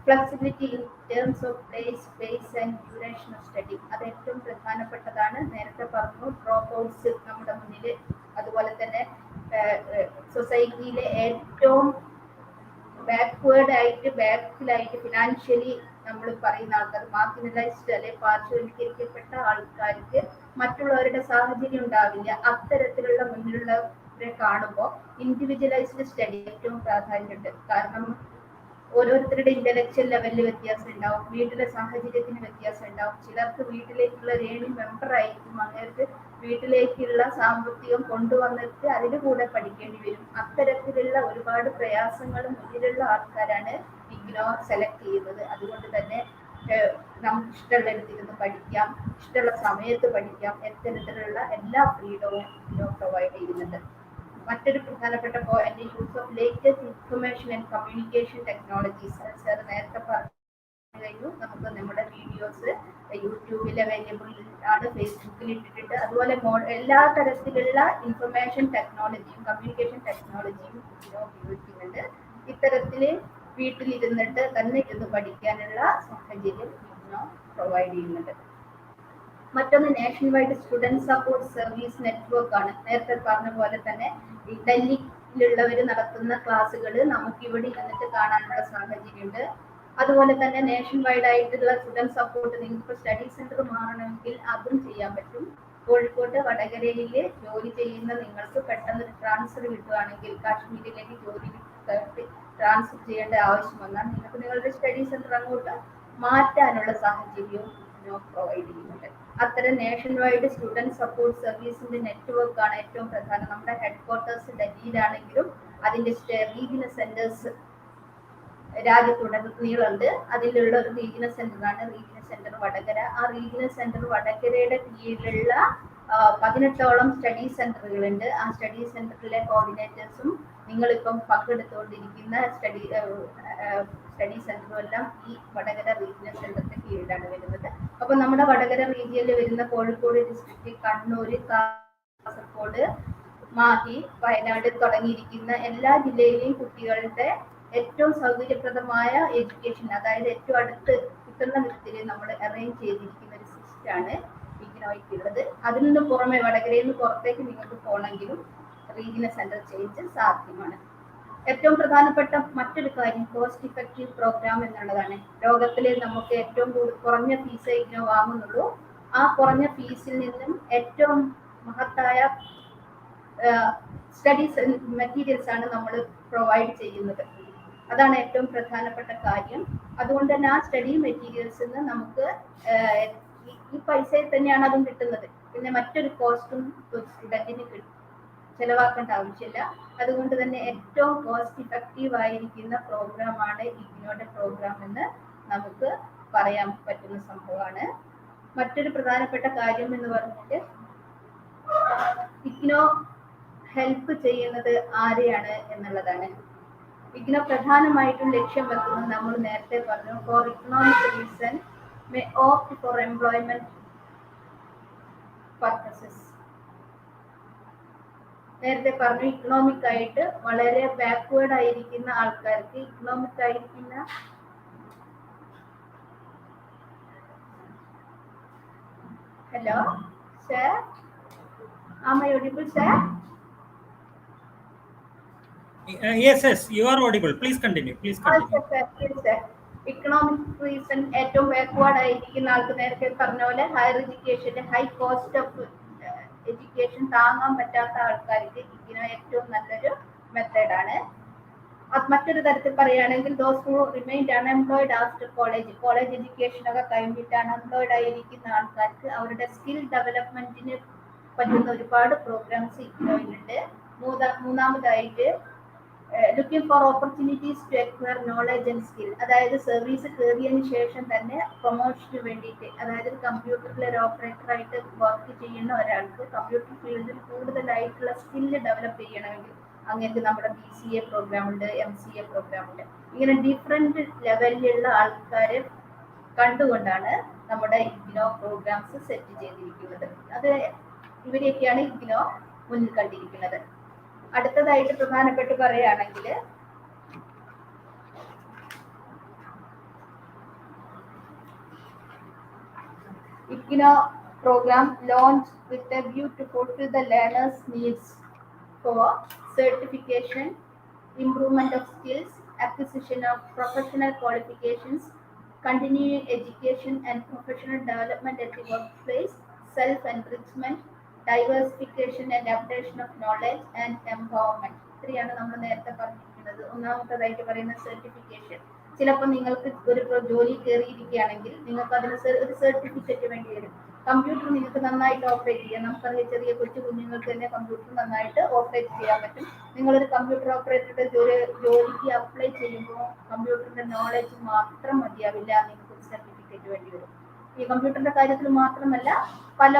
flexibility in terms of place, space and duration of study. അത് ഏറ്റവും പ്രധാനപ്പെട്ടതാണ്. നേരത്തെ പറഞ്ഞു ഡ്രോപ്പ് ഔട്ട്സ് നമ്മുടെ മുന്നിൽ. അതുപോലെ തന്നെ സൊസൈറ്റിയിലെ ഏറ്റവും ബാക്കിലായിട്ട് ഫിനാൻഷ്യലി നമ്മൾ പറയുന്ന ആൾക്കാർ, മാർജിനലൈസ്ഡ് അല്ലെ പാർശ്വവൽക്കരിക്കപ്പെട്ട ആൾക്കാർക്ക് മറ്റുള്ളവരുടെ സാഹചര്യം ഉണ്ടാവില്ല. അത്തരത്തിലുള്ള മുന്നിലുള്ളവരെ കാണുമ്പോൾ ഇൻഡിവിജ്വലൈസ്ഡ് സ്റ്റഡി ഏറ്റവും പ്രാധാന്യമുണ്ട്. കാരണം ഓരോരുത്തരുടെ ഇന്റലക്ച്വൽ ലെവലിൽ വ്യത്യാസം ഉണ്ടാവും, വീട്ടിലെ സാഹചര്യത്തിന് വ്യത്യാസം ഉണ്ടാവും. ചിലർക്ക് വീട്ടിലേക്കുള്ള ഒരു ഏണിംഗ് മെമ്പർ ആയിരിക്കും, അങ്ങേർക്ക് വീട്ടിലേക്കുള്ള സാമ്പത്തികം കൊണ്ടുവന്നിട്ട് അതിന് കൂടെ പഠിക്കേണ്ടി വരും. അത്തരത്തിലുള്ള ഒരുപാട് പ്രയാസങ്ങൾ മുന്നിലുള്ള ആൾക്കാരാണ് ഇഗ്നോ സെലക്ട് ചെയ്യുന്നത്. അതുകൊണ്ട് തന്നെ നമുക്ക് ഇഷ്ടമുള്ള എടുത്തിരുന്ന് പഠിക്കാം, ഇഷ്ടമുള്ള സമയത്ത് പഠിക്കാം. എത്തരത്തിലുള്ള എല്ലാ ഫ്രീഡവും ഇഗ്നോ പ്രൊവൈഡ് ചെയ്യുന്നുണ്ട്. മറ്റൊരു പ്രധാനപ്പെട്ട point use of latest information and communication technologies. Sir നേരത്തെ പറഞ്ഞു കഴിഞ്ഞു. നമുക്ക് നമ്മുടെ വീഡിയോസ് യൂട്യൂബിൽ അവൈലബിൾ ആണ്, ഫേസ്ബുക്കിൽ ഇട്ടിട്ടുണ്ട്. അതുപോലെ എല്ലാ തരത്തിലുള്ള ഇൻഫർമേഷൻ ടെക്നോളജിയും കമ്മ്യൂണിക്കേഷൻ ടെക്നോളജിയും ഉപയോഗിക്കുന്നുണ്ട്. ഇത്തരത്തിൽ വീട്ടിലിരുന്നിട്ട് തന്നെ ഇരുന്ന് പഠിക്കാനുള്ള സാഹചര്യം പ്രൊവൈഡ് ചെയ്യുന്നുണ്ട്. മറ്റൊന്ന് nation wide student support service network ആണ്. നേരത്തെ പറഞ്ഞ പോലെ തന്നെ ഈ ഡൽഹിയിലുള്ളവർ നടത്തുന്ന ക്ലാസ്സുകൾ നമുക്ക് ഇവിടെ ഇരുന്നിട്ട് കാണാനുള്ള സാഹചര്യമുണ്ട്. അതുപോലെ തന്നെ നാഷൻ വൈഡ് ആയിട്ടുള്ള സ്റ്റുഡൻറ് സപ്പോർട്ട്, നിങ്ങൾക്ക് സ്റ്റഡി സെന്റർ മാറണമെങ്കിൽ അതും ചെയ്യാൻ പറ്റും. കോഴിക്കോട് വടകരയിൽ ജോലി ചെയ്യുന്ന നിങ്ങൾക്ക് പെട്ടെന്ന് ട്രാൻസ്ഫർ കിട്ടുകയാണെങ്കിൽ കാശ്മീരിലേക്ക് ജോലി ട്രാൻസ്ഫർ ചെയ്യേണ്ട ആവശ്യം വന്നാൽ നിങ്ങൾക്ക് നിങ്ങളുടെ സ്റ്റഡി സെന്റർ അങ്ങോട്ട് മാറ്റാനുള്ള സാഹചര്യവും പ്രൊവൈഡ് ചെയ്യുന്നുണ്ട്. അത്തരം നാഷൻ വൈഡ് സ്റ്റുഡൻറ് സപ്പോർട്ട് സർവീസിന്റെ നെറ്റ്വർക്ക് ആണ് ഏറ്റവും പ്രധാനം. നമ്മുടെ ഹെഡ് ക്വാർട്ടേഴ്സ് ഡൽഹിയിലാണെങ്കിലും അതിന്റെ റീജിയണൽ സെന്റേഴ്സ് രാജ്യത്തുടനീളമുണ്ട്. അതിലുള്ള ഒരു റീജിയണൽ സെന്ററാണ് റീജിയണൽ സെന്റർ വടകര. ആ റീജിയണൽ സെന്റർ വടകരയുടെ കീഴിലുള്ള 18ഓളം സ്റ്റഡി സെന്ററുകളുണ്ട്. ആ സ്റ്റഡി സെന്ററിലെ കോർഡിനേറ്റേഴ്സും നിങ്ങളിപ്പം പങ്കെടുത്തുകൊണ്ടിരിക്കുന്ന സ്റ്റഡി സെന്ററും എല്ലാം ഈ വടകര റീജിയണൽ സെന്ററിന്റെ കീഴിലാണ് വരുന്നത്. അപ്പൊ നമ്മുടെ വടകര റീജിയനിൽ വരുന്ന കോഴിക്കോട് ഡിസ്ട്രിക്ട്, കണ്ണൂര്, കാസർഗോഡ്, മാഹി, വയനാട് തുടങ്ങിയിരിക്കുന്ന എല്ലാ ജില്ലയിലെയും കുട്ടികളുടെ ഏറ്റവും സൗകര്യപ്രദമായ എഡ്യൂക്കേഷൻ, അതായത് ഏറ്റവും അടുത്ത് കിട്ടുന്ന വിധത്തിൽ നമ്മൾ അറേഞ്ച് ചെയ്തിരിക്കുന്ന ഒരു സിസ്റ്റമാണ് ഇഗ്നോയ്ക്കുള്ളത്. അതിൽ നിന്ന് പുറമെ വടകരയിൽ നിന്ന് പുറത്തേക്ക് നിങ്ങൾക്ക് പോകണമെങ്കിലും റീജിയണൽ സെന്റർ ചേഞ്ച് സാധ്യമാണ്. ഏറ്റവും പ്രധാനപ്പെട്ട മറ്റൊരു കാര്യം കോസ്റ്റ് ഇഫക്റ്റീവ് പ്രോഗ്രാം എന്നുള്ളതാണ്. ലോകത്തിൽ നമുക്ക് ഏറ്റവും കുറഞ്ഞ ഫീസ് ഇഗ്നോ വാങ്ങുന്നുള്ളൂ. ആ കുറഞ്ഞ ഫീസിൽ നിന്നും ഏറ്റവും മഹത്തായ സ്റ്റഡീസ് മെറ്റീരിയൽസ് ആണ് നമ്മൾ പ്രൊവൈഡ് ചെയ്യുന്നത്. അതാണ് ഏറ്റവും പ്രധാനപ്പെട്ട കാര്യം. അതുകൊണ്ട് തന്നെ ആ സ്റ്റഡി മെറ്റീരിയൽസിൽ നിന്ന് നമുക്ക് ഈ പൈസയിൽ തന്നെയാണ് അതും കിട്ടുന്നത്. പിന്നെ മറ്റൊരു കോസ്റ്റും സ്റ്റുഡൻറ്റിന് ചെലവാക്കേണ്ട ആവശ്യമില്ല. അതുകൊണ്ട് തന്നെ ഏറ്റവും കോസ്റ്റ് ഇഫക്റ്റീവ് ആയിരിക്കുന്ന പ്രോഗ്രാമാണ് ഇഗ്നോയുടെ പ്രോഗ്രാം എന്ന് നമുക്ക് പറയാൻ പറ്റുന്ന സംഭവമാണ്. മറ്റൊരു പ്രധാനപ്പെട്ട കാര്യം എന്ന് പറഞ്ഞിട്ട് ഇഗ്നോ ഹെൽപ്പ് ചെയ്യുന്നത് ആരെയാണ് എന്നുള്ളതാണ്. ഇഗ്നോ പ്രധാനമായിട്ടും ലക്ഷ്യം വെക്കുന്നത് നമ്മൾ നേരത്തെ പറഞ്ഞു, for economic reason may opt for employment purposes. നേരത്തെ പറഞ്ഞു ഇക്കണോമിക് ആയിട്ട് വളരെ ബാക്ക്വേർഡ് ആയിരിക്കുന്ന ആൾക്കാർക്ക്, ഇക്കണോമിക് ആയിരിക്കുന്ന hello sir, am I audible sir? Yes, you are audible. Please continue. Economic reason ഏറ്റവും ബാക്ക്വേർഡ് ആയിരിക്കുന്ന ആൾക്ക് നേരത്തെ പറഞ്ഞ പോലെ higher education, high cost of education താങ്ങാൻ പറ്റാത്ത ആൾക്കാർക്ക് ഇഗ്നോ ഏറ്റവും നല്ലൊരു മെത്തേഡാണ്. മറ്റൊരു തരത്തിൽ പറയുകയാണെങ്കിൽ those who remained unemployed after college education ഒക്കെ കഴിഞ്ഞിട്ട് അൺഎംപ്ലോയിഡ് ആയിരിക്കുന്ന ആൾക്കാർക്ക് അവരുടെ സ്കിൽ ഡെവലപ്മെന്റിന് പറ്റുന്ന ഒരുപാട് പ്രോഗ്രാംസ് ഇഗ്നോയിലുണ്ട്. മൂന്നാമതായിട്ട് looking for opportunities to acquire knowledge and skill, അതായത് സർവീസ് കയറിയതിന് ശേഷം തന്നെ പ്രൊമോഷന് വേണ്ടിയിട്ട്, അതായത് കമ്പ്യൂട്ടറിൽ ഒരു ഓപ്പറേറ്ററായിട്ട് വർക്ക് ചെയ്യുന്ന ഒരാൾക്ക് കമ്പ്യൂട്ടർ ഫീൽഡിൽ കൂടുതലായിട്ടുള്ള സ്കില്ല് ഡെവലപ്പ് ചെയ്യണമെങ്കിൽ അങ്ങനെ നമ്മുടെ BCA പ്രോഗ്രാം ഉണ്ട്, MCA പ്രോഗ്രാം ഉണ്ട്. ഇങ്ങനെ ഡിഫറെന്റ് ലെവലിലുള്ള ആൾക്കാരെ കണ്ടുകൊണ്ടാണ് നമ്മുടെ ഇഗ്നോ പ്രോഗ്രാംസ് സെറ്റ് ചെയ്തിരിക്കുന്നത്. അത് ഇവരെയൊക്കെയാണ് ഇഗ്നോ മുന്നിൽ കണ്ടിരിക്കുന്നത്. അടുത്തതായിട്ട് പ്രധാനപ്പെട്ട് പറയുകയാണെങ്കിൽ IGNOU program launched with a view to fulfill the learners' needs for certification, improvement of skills, acquisition of professional qualifications, continuing education and professional development at the workplace, self-enrichment, diversification and updation of knowledge and empowerment. ഇത്രയാണ് നമ്മൾ നേരത്തെ പറഞ്ഞിരിക്കുന്നത്. ഒന്നാമത്തേതായിട്ട് പറയുന്ന certification. ചിലപ്പോൾ നിങ്ങൾക്ക് ഒരു ജോലി കയറിയിരിക്കുകയാണെങ്കിൽ നിങ്ങൾക്ക് അതിന് ഒരു സർട്ടിഫിക്കറ്റ് വേണ്ടി വരും. കമ്പ്യൂട്ടർ നിങ്ങൾക്ക് നന്നായിട്ട് ഓപ്പറേറ്റ് ചെയ്യാം. നമുക്കറിയാം ചെറിയ കൊച്ചു കുഞ്ഞുങ്ങൾക്ക് തന്നെ കമ്പ്യൂട്ടർ നന്നായിട്ട് ഓപ്പറേറ്റ് ചെയ്യാൻ പറ്റും. നിങ്ങളൊരു കമ്പ്യൂട്ടർ ഓപ്പറേറ്ററുടെ ജോലിക്ക് അപ്ലൈ ചെയ്യുമ്പോൾ കമ്പ്യൂട്ടറിന്റെ നോളജ് മാത്രം മതിയാവില്ല, നിങ്ങൾക്ക് ഒരു സർട്ടിഫിക്കറ്റ് വേണ്ടി വരും. ഈ കമ്പ്യൂട്ടറിന്റെ കാര്യത്തിൽ മാത്രമല്ല പല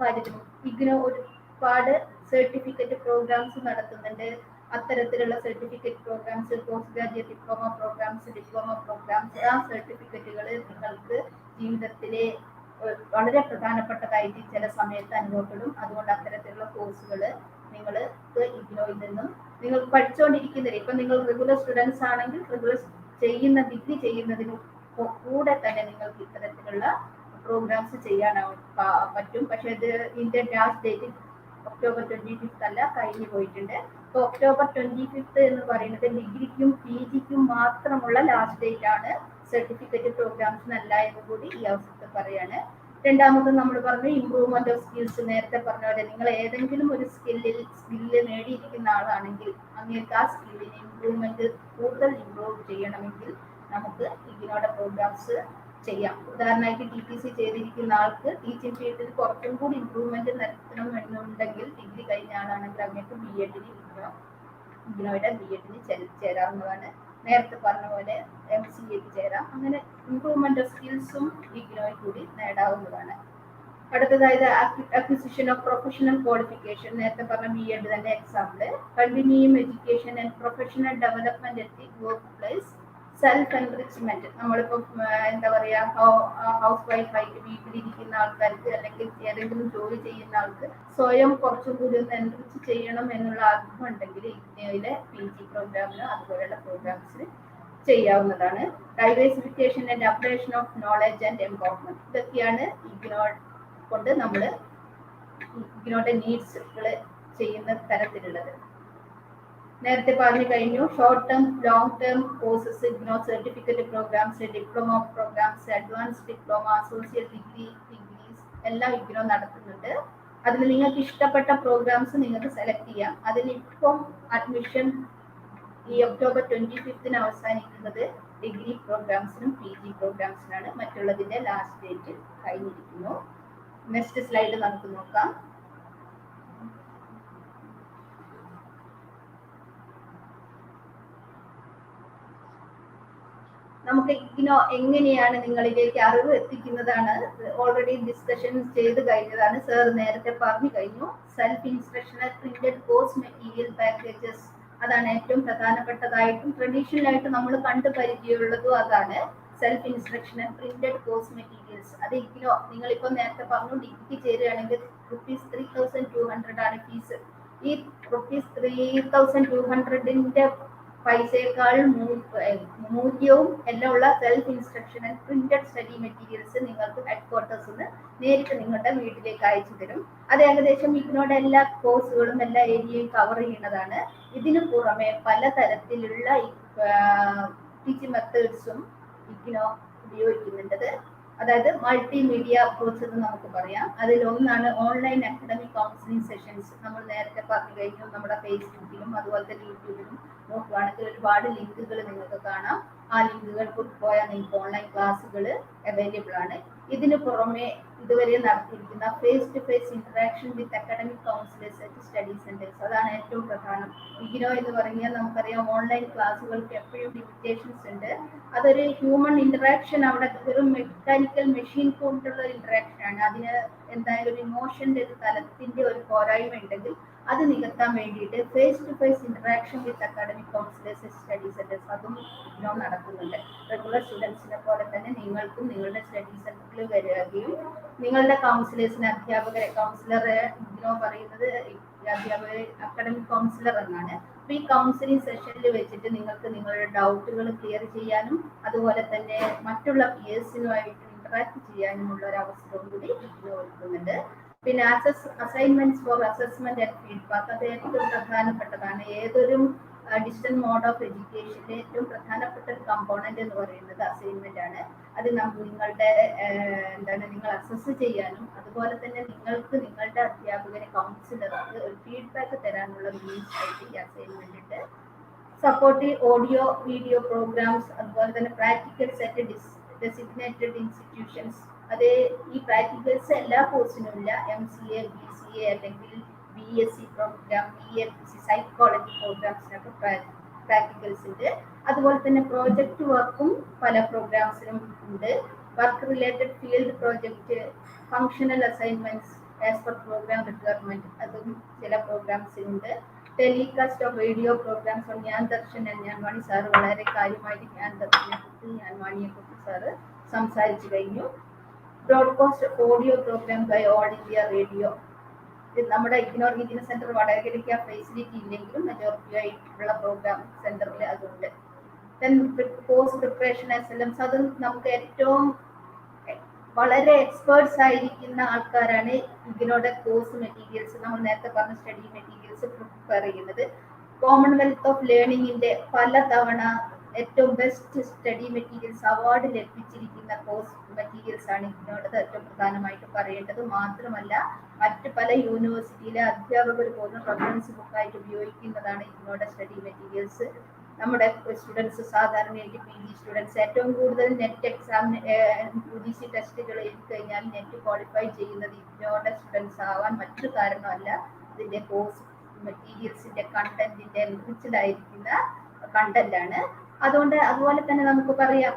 കാര്യത്തിലും ഇഗ്നോ ഒരുപാട് സർട്ടിഫിക്കറ്റ് പ്രോഗ്രാംസ് നടത്തുന്നുണ്ട്. അത്തരത്തിലുള്ള certificate programmes, post graduate diploma programmes, ആ സർട്ടിഫിക്കറ്റുകൾ നിങ്ങൾക്ക് ജീവിതത്തിലെ വളരെ പ്രധാനപ്പെട്ടതായിട്ട് ചില സമയത്ത് അനുഭവപ്പെടും. അതുകൊണ്ട് അത്തരത്തിലുള്ള കോഴ്സുകൾ നിങ്ങൾക്ക് ഇഗ്നോയിൽ നിന്നും നിങ്ങൾ പഠിച്ചുകൊണ്ടിരിക്കുന്നില്ല. ഇപ്പം നിങ്ങൾ റെഗുലർ സ്റ്റുഡൻസ് ആണെങ്കിൽ റെഗുലർ ഡിഗ്രി ചെയ്യുന്നതിന് കൂടെ തന്നെ നിങ്ങൾക്ക് ഇത്തരത്തിലുള്ള പ്രോഗ്രാംസ് ചെയ്യാനാവും പറ്റും. പക്ഷെ ഇത് ഇതിന്റെ ലാസ്റ്റ് ഡേറ്റ് ഒക്ടോബർ 25 അല്ല, കഴിഞ്ഞു പോയിട്ടുണ്ട്. അപ്പോൾ ഒക്ടോബർ 25 എന്ന് പറയുന്നത് ഡിഗ്രിക്കും PGക്കും മാത്രമുള്ള ലാസ്റ്റ് ഡേറ്റ് ആണ്. സർട്ടിഫിക്കറ്റ് പ്രോഗ്രാംസിന് അല്ല എന്ന് കൂടി ഈ അവസരത്തിൽ പറയാണ്. രണ്ടാമത് നമ്മൾ പറഞ്ഞു ഇംപ്രൂവ്മെന്റ് ഓഫ് സ്കിൽസ്. നേരത്തെ പറഞ്ഞ പോലെ നിങ്ങൾ ഏതെങ്കിലും ഒരു സ്കില്ല് നേടിയിരിക്കുന്ന ആളാണെങ്കിൽ അങ്ങനത്തെ ആ സ്കില്ലിന് കൂടുതൽ ഇംപ്രൂവ് ചെയ്യണമെങ്കിൽ നമുക്ക് ഇഗ്നോയുടെ പ്രോഗ്രാംസ് ചെയ്യാം. ഉദാഹരണമായിട്ട് TTC ചെയ്തിരിക്കുന്ന ആൾക്ക് ടീച്ചിങ് ഫീൽഡിൽ കുറച്ചും കൂടി ഇംപ്രൂവ്മെന്റ് നടത്തണം എന്നുണ്ടെങ്കിൽ ഡിഗ്രി കഴിഞ്ഞ ആളാണെങ്കിൽ അങ്ങേക്ക് ഇഗ്നോയുടെ BEdന് ചേരാവുന്നതാണ്. നേരത്തെ പറഞ്ഞ പോലെ MCAക്ക് ചേരാം. അങ്ങനെ ഇംപ്രൂവ്മെന്റ് ഓഫ് സ്കിൽസും ഇഗ്നോയിൽ കൂടി നേടാവുന്നതാണ്. അടുത്തതായത് അക്വിസിഷൻ ഓഫ് പ്രൊഫഷണൽ ക്വാളിഫിക്കേഷൻ. നേരത്തെ പറഞ്ഞ BEd തന്നെ example. Continuing education and professional development at the work place, self enrichment. നമ്മളിപ്പം എന്താ പറയാ, ഹൗസ് വൈഫായിട്ട് വീട്ടിലിരിക്കുന്ന ആൾക്കാർക്ക് അല്ലെങ്കിൽ ഏതെങ്കിലും ജോലി ചെയ്യുന്ന ആൾക്ക് സ്വയം കുറച്ചും കൂടി ഒന്ന് എൻറിച്ച് ചെയ്യണം എന്നുള്ള ആഗ്രഹം ഉണ്ടെങ്കിൽ ഇഗ്നോയിലെ PG പ്രോഗ്രാമിന് അതുപോലെയുള്ള പ്രോഗ്രാംസിന് ചെയ്യാവുന്നതാണ്. Diversification and updation of knowledge and empowerment, ഇതൊക്കെയാണ് ഇഗ്നോ കൊണ്ട് നമ്മൾ ഇഗ്നോയുടെ നീഡ്സുകൾ ചെയ്യുന്ന തരത്തിലുള്ളത്. നേരത്തെ പറഞ്ഞു കഴിഞ്ഞു. Short term, long term courses, IGNOU certificate programmes, diploma programmes, advance diploma, associate degrees എല്ലാം ഇഗ്നോ നടത്തുന്നുണ്ട്. അതിൽ നിങ്ങൾക്ക് ഇഷ്ടപ്പെട്ട പ്രോഗ്രാംസ് നിങ്ങൾക്ക് സെലക്ട് ചെയ്യാം. അതിലിപ്പം അഡ്മിഷൻ ഈ ഒക്ടോബർ 25 അവസാനിക്കുന്നത് ഡിഗ്രി പ്രോഗ്രാംസിനും PG പ്രോഗ്രാംസിനാണ്. മറ്റുള്ളതിന്റെ ലാസ്റ്റ് ഡേറ്റ് കഴിഞ്ഞിരിക്കുന്നു. നെക്സ്റ്റ് സ്ലൈഡ് നമുക്ക് നോക്കാം. നമുക്ക് ഇഗ്നോ എങ്ങനെയാണ് നിങ്ങളിലേക്ക് അറിവ് എത്തിക്കുന്നതാണ്. ഓൾറെഡി ഡിസ്കഷൻ ചെയ്ത് കഴിഞ്ഞതാണ്. സാർ നേരത്തെ പറഞ്ഞു കഴിഞ്ഞു. Self instructional printed course material packages, അതാണ് ഏറ്റവും പ്രധാനപ്പെട്ടതായിട്ടും ട്രഡീഷണൽ ആയിട്ട് നമ്മൾ കണ്ടു പരിചയമുള്ളതും അതാണ്. Self instructional printed course materials. അത് ഇഗ്നോ നിങ്ങളിപ്പോൾ നേരത്തെ പറഞ്ഞു ഡിഗ്രിക്ക് ചേരുകയാണെങ്കിൽ ₹3,200 ആണ് ഫീസ്. ഈ ₹3,200 പൈസയേക്കാൾ മൂല്യവും എല്ലാം ഉള്ള self instructional printed study materials നിങ്ങൾക്ക് ഹെഡ്ക്വാർട്ടേഴ്സിൽ നിന്ന് നേരിട്ട് നിങ്ങളുടെ വീട്ടിലേക്ക് അയച്ചു തരും. അത് ഏകദേശം ഇഗ്നോയുടെ എല്ലാ കോഴ്സുകളും എല്ലാ ഏരിയയും കവർ ചെയ്യുന്നതാണ്. ഇതിനു പുറമെ പലതരത്തിലുള്ള ടീച്ചിങ് മെത്തേഡ്സും ഇഗ്നോ ഉപയോഗിക്കുന്നുണ്ട്. അതായത് മൾട്ടിമീഡിയ അപ്രോച്ച് എന്ന് നമുക്ക് പറയാം. അതിലൊന്നാണ് ഓൺലൈൻ അക്കാഡമിക് കൗൺസിലിംഗ് സെഷൻസ്. നമ്മൾ നേരത്തെ പറഞ്ഞു കഴിഞ്ഞു. നമ്മുടെ ഫേസ്ബുക്കിലും അതുപോലെ തന്നെ യൂട്യൂബിലും നോക്കുകയാണെങ്കിൽ ഒരുപാട് ലിങ്കുകൾ നിങ്ങൾക്ക് കാണാം. ആ ലിങ്കുകൾ പോയാൽ നിങ്ങൾക്ക് ഓൺലൈൻ ക്ലാസ്സുകൾ അവൈലബിൾ ആണ്. ഇതിനു പുറമെ ഇതുവരെ നടത്തിയിരിക്കുന്ന face to face interaction with academic counsellors at study centres, അതാണ് ഏറ്റവും പ്രധാനം. ഇഗ്നോ എന്ന് പറഞ്ഞാൽ നമുക്കറിയാം ഓൺലൈൻ ക്ലാസ്സുകൾക്ക് എപ്പോഴും ലിമിറ്റേഷൻസ് ഉണ്ട്. അതൊരു ഹ്യൂമൻ ഇന്ററാക്ഷൻ, അവിടെ വെറും മെക്കാനിക്കൽ മെഷീൻ കൊണ്ടുള്ള ഇന്ററാക്ഷൻ ആണ്. അതിന് എന്തായാലും ഒരു ഇമോഷന്റെ ഒരു തലത്തിന്റെ ഒരു പോരായ്മ ഉണ്ടെങ്കിൽ അത് നികത്താൻ വേണ്ടിയിട്ട് face to face interaction with academic counsellors study centres അതും ഇഗ്നോ നടത്തുന്നുണ്ട്. റെഗുലർ സ്റ്റുഡൻസിനെ പോലെ തന്നെ നിങ്ങൾക്കും നിങ്ങളുടെ സ്റ്റഡി സെന്ററിൽ വരികയും നിങ്ങളുടെ കൗൺസിലേഴ്സിന് കൗൺസിലർ ഇഗ്നോ പറയുന്നത് അധ്യാപകർ അക്കാഡമിക് കൗൺസിലർ എന്നാണ്. അപ്പൊ ഈ കൗൺസിലിംഗ് സെഷനിൽ വെച്ചിട്ട് നിങ്ങൾക്ക് നിങ്ങളുടെ ഡൗട്ടുകൾ ക്ലിയർ ചെയ്യാനും അതുപോലെ തന്നെ മറ്റുള്ള പിയേഴ്സിനുമായിട്ട് ഇന്ററാക്ട് ചെയ്യാനുമുള്ള ഒരു അവസരവും കൂടി ഇഗ്നോ ഒരുക്കുന്നുണ്ട്. പിന്നെ assignments for assessment and feedback, അത് ഏറ്റവും പ്രധാനപ്പെട്ടതാണ്. ഏതൊരു ഡിജിറ്റൽ മോഡ് ഓഫ് എഡ്യൂക്കേഷനിലെ ഏറ്റവും പ്രധാനപ്പെട്ട ഒരു കമ്പോണന്റ് എന്ന് പറയുന്നത് അസൈൻമെന്റ് ആണ്. അത് നിങ്ങളുടെ നിങ്ങൾ അസസ് ചെയ്യാനും അതുപോലെ തന്നെ നിങ്ങൾക്ക് നിങ്ങളുടെ അധ്യാപകരെ കൗൺസിലർക്ക് ഒരു ഫീഡ്ബാക്ക് തരാനുള്ള മീൻസ് ആയിട്ട് ഈ അസൈൻമെന്റ് ഉണ്ട്. സപ്പോർട്ടീവ് ഓഡിയോ വീഡിയോ പ്രോഗ്രാംസ്, അതുപോലെ തന്നെ പ്രാക്ടിക്കൽ സെറ്റ് ഡെസിഗ്നേറ്റഡ് ഇൻസ്റ്റിറ്റ്യൂഷൻസ്. അത് ഈ പ്രാക്ടിക്കൽസ് എല്ലാ കോഴ്സിനും ഇല്ല. MCA, BCA അല്ലെങ്കിൽ BSc പ്രോഗ്രാം, BFC സൈക്കോളജി പ്രോഗ്രാംസിനൊക്കെ പ്രാക്ടിക്കൽസ് ഉണ്ട്. അതുപോലെ തന്നെ പ്രോജക്റ്റ് വർക്കും പല പ്രോഗ്രാംസിനും ഉണ്ട്. Work related field project, functional assignments as per programme requirement, അതും ചില പ്രോഗ്രാംസിനുണ്ട്. Telecast of radio programmes, Gyan Darshan ഞാൻവാണി sir വളരെ കാര്യമായിട്ട് ഞാൻ ദർശനെ കുറിച്ച് ഞാൻവാണിയെ കുറിച്ച് സാറ് സംസാരിച്ചു കഴിഞ്ഞു. Broadcast audio programme by All India Radio, നമ്മുടെ ഇഗ്നോ റീജിയണൽ സെന്റർ വടകരയ്ക്ക് ആ ഫെസിലിറ്റി ഇല്ലെങ്കിലും മെജോറിറ്റി ആയിട്ടുള്ള പ്രോഗ്രാം സെന്ററിൽ അതുണ്ട്. കോഴ്സ് പ്രിപ്പറേഷൻ SLMs, അത് നമുക്ക് ഏറ്റവും വളരെ എക്സ്പേർട്സ് ആയിരിക്കുന്ന ആൾക്കാരാണ് ഇഗ്നോയുടെ കോഴ്സ് മെറ്റീരിയൽസ്, നമ്മൾ നേരത്തെ പറഞ്ഞ സ്റ്റഡി മെറ്റീരിയൽസ് പ്രിപ്പയർ ചെയ്യുന്നത്. കോമൺവെൽത്ത് ഓഫ് ലേണിംഗിന്റെ പലതവണ ഏറ്റവും ബെസ്റ്റ് സ്റ്റഡി മെറ്റീരിയൽസ് അവാർഡ് ലഭിച്ചിരിക്കുന്ന കോഴ്സ് മെറ്റീരിയൽസ് ആണ് ഇഗ്നോയുടേത്. ഏറ്റവും പ്രധാനമായിട്ട് പറയേണ്ടത്. മാത്രമല്ല മറ്റ് പല യൂണിവേഴ്സിറ്റിയിലെ അധ്യാപകർ പോലും റെഫറൻസ് ബുക്കായിട്ട് ഉപയോഗിക്കുന്നതാണ് ഇഗ്നോയുടെ സ്റ്റഡി മെറ്റീരിയൽസ്. നമ്മുടെ സ്റ്റുഡൻസ് സാധാരണയായിട്ട് PG സ്റ്റുഡൻസ് ഏറ്റവും കൂടുതൽ നെറ്റ് എക്സാം UGC ടെസ്റ്റുകൾ എഴുതി കഴിഞ്ഞാൽ നെറ്റ് ക്വാളിഫൈ ചെയ്യുന്നത് ഇഗ്നോയുടെ സ്റ്റുഡൻസ് ആവാൻ മറ്റു കാരണമല്ല, ഇതിന്റെ കോഴ്സ് മെറ്റീരിയൽസിന്റെ കണ്ടന്റിന്റെ എൻറിച്ച്ഡ് ആയിരിക്കുന്ന കണ്ടന്റ് ആണ്. അതുപോലെ തന്നെ നമുക്ക് പറയാം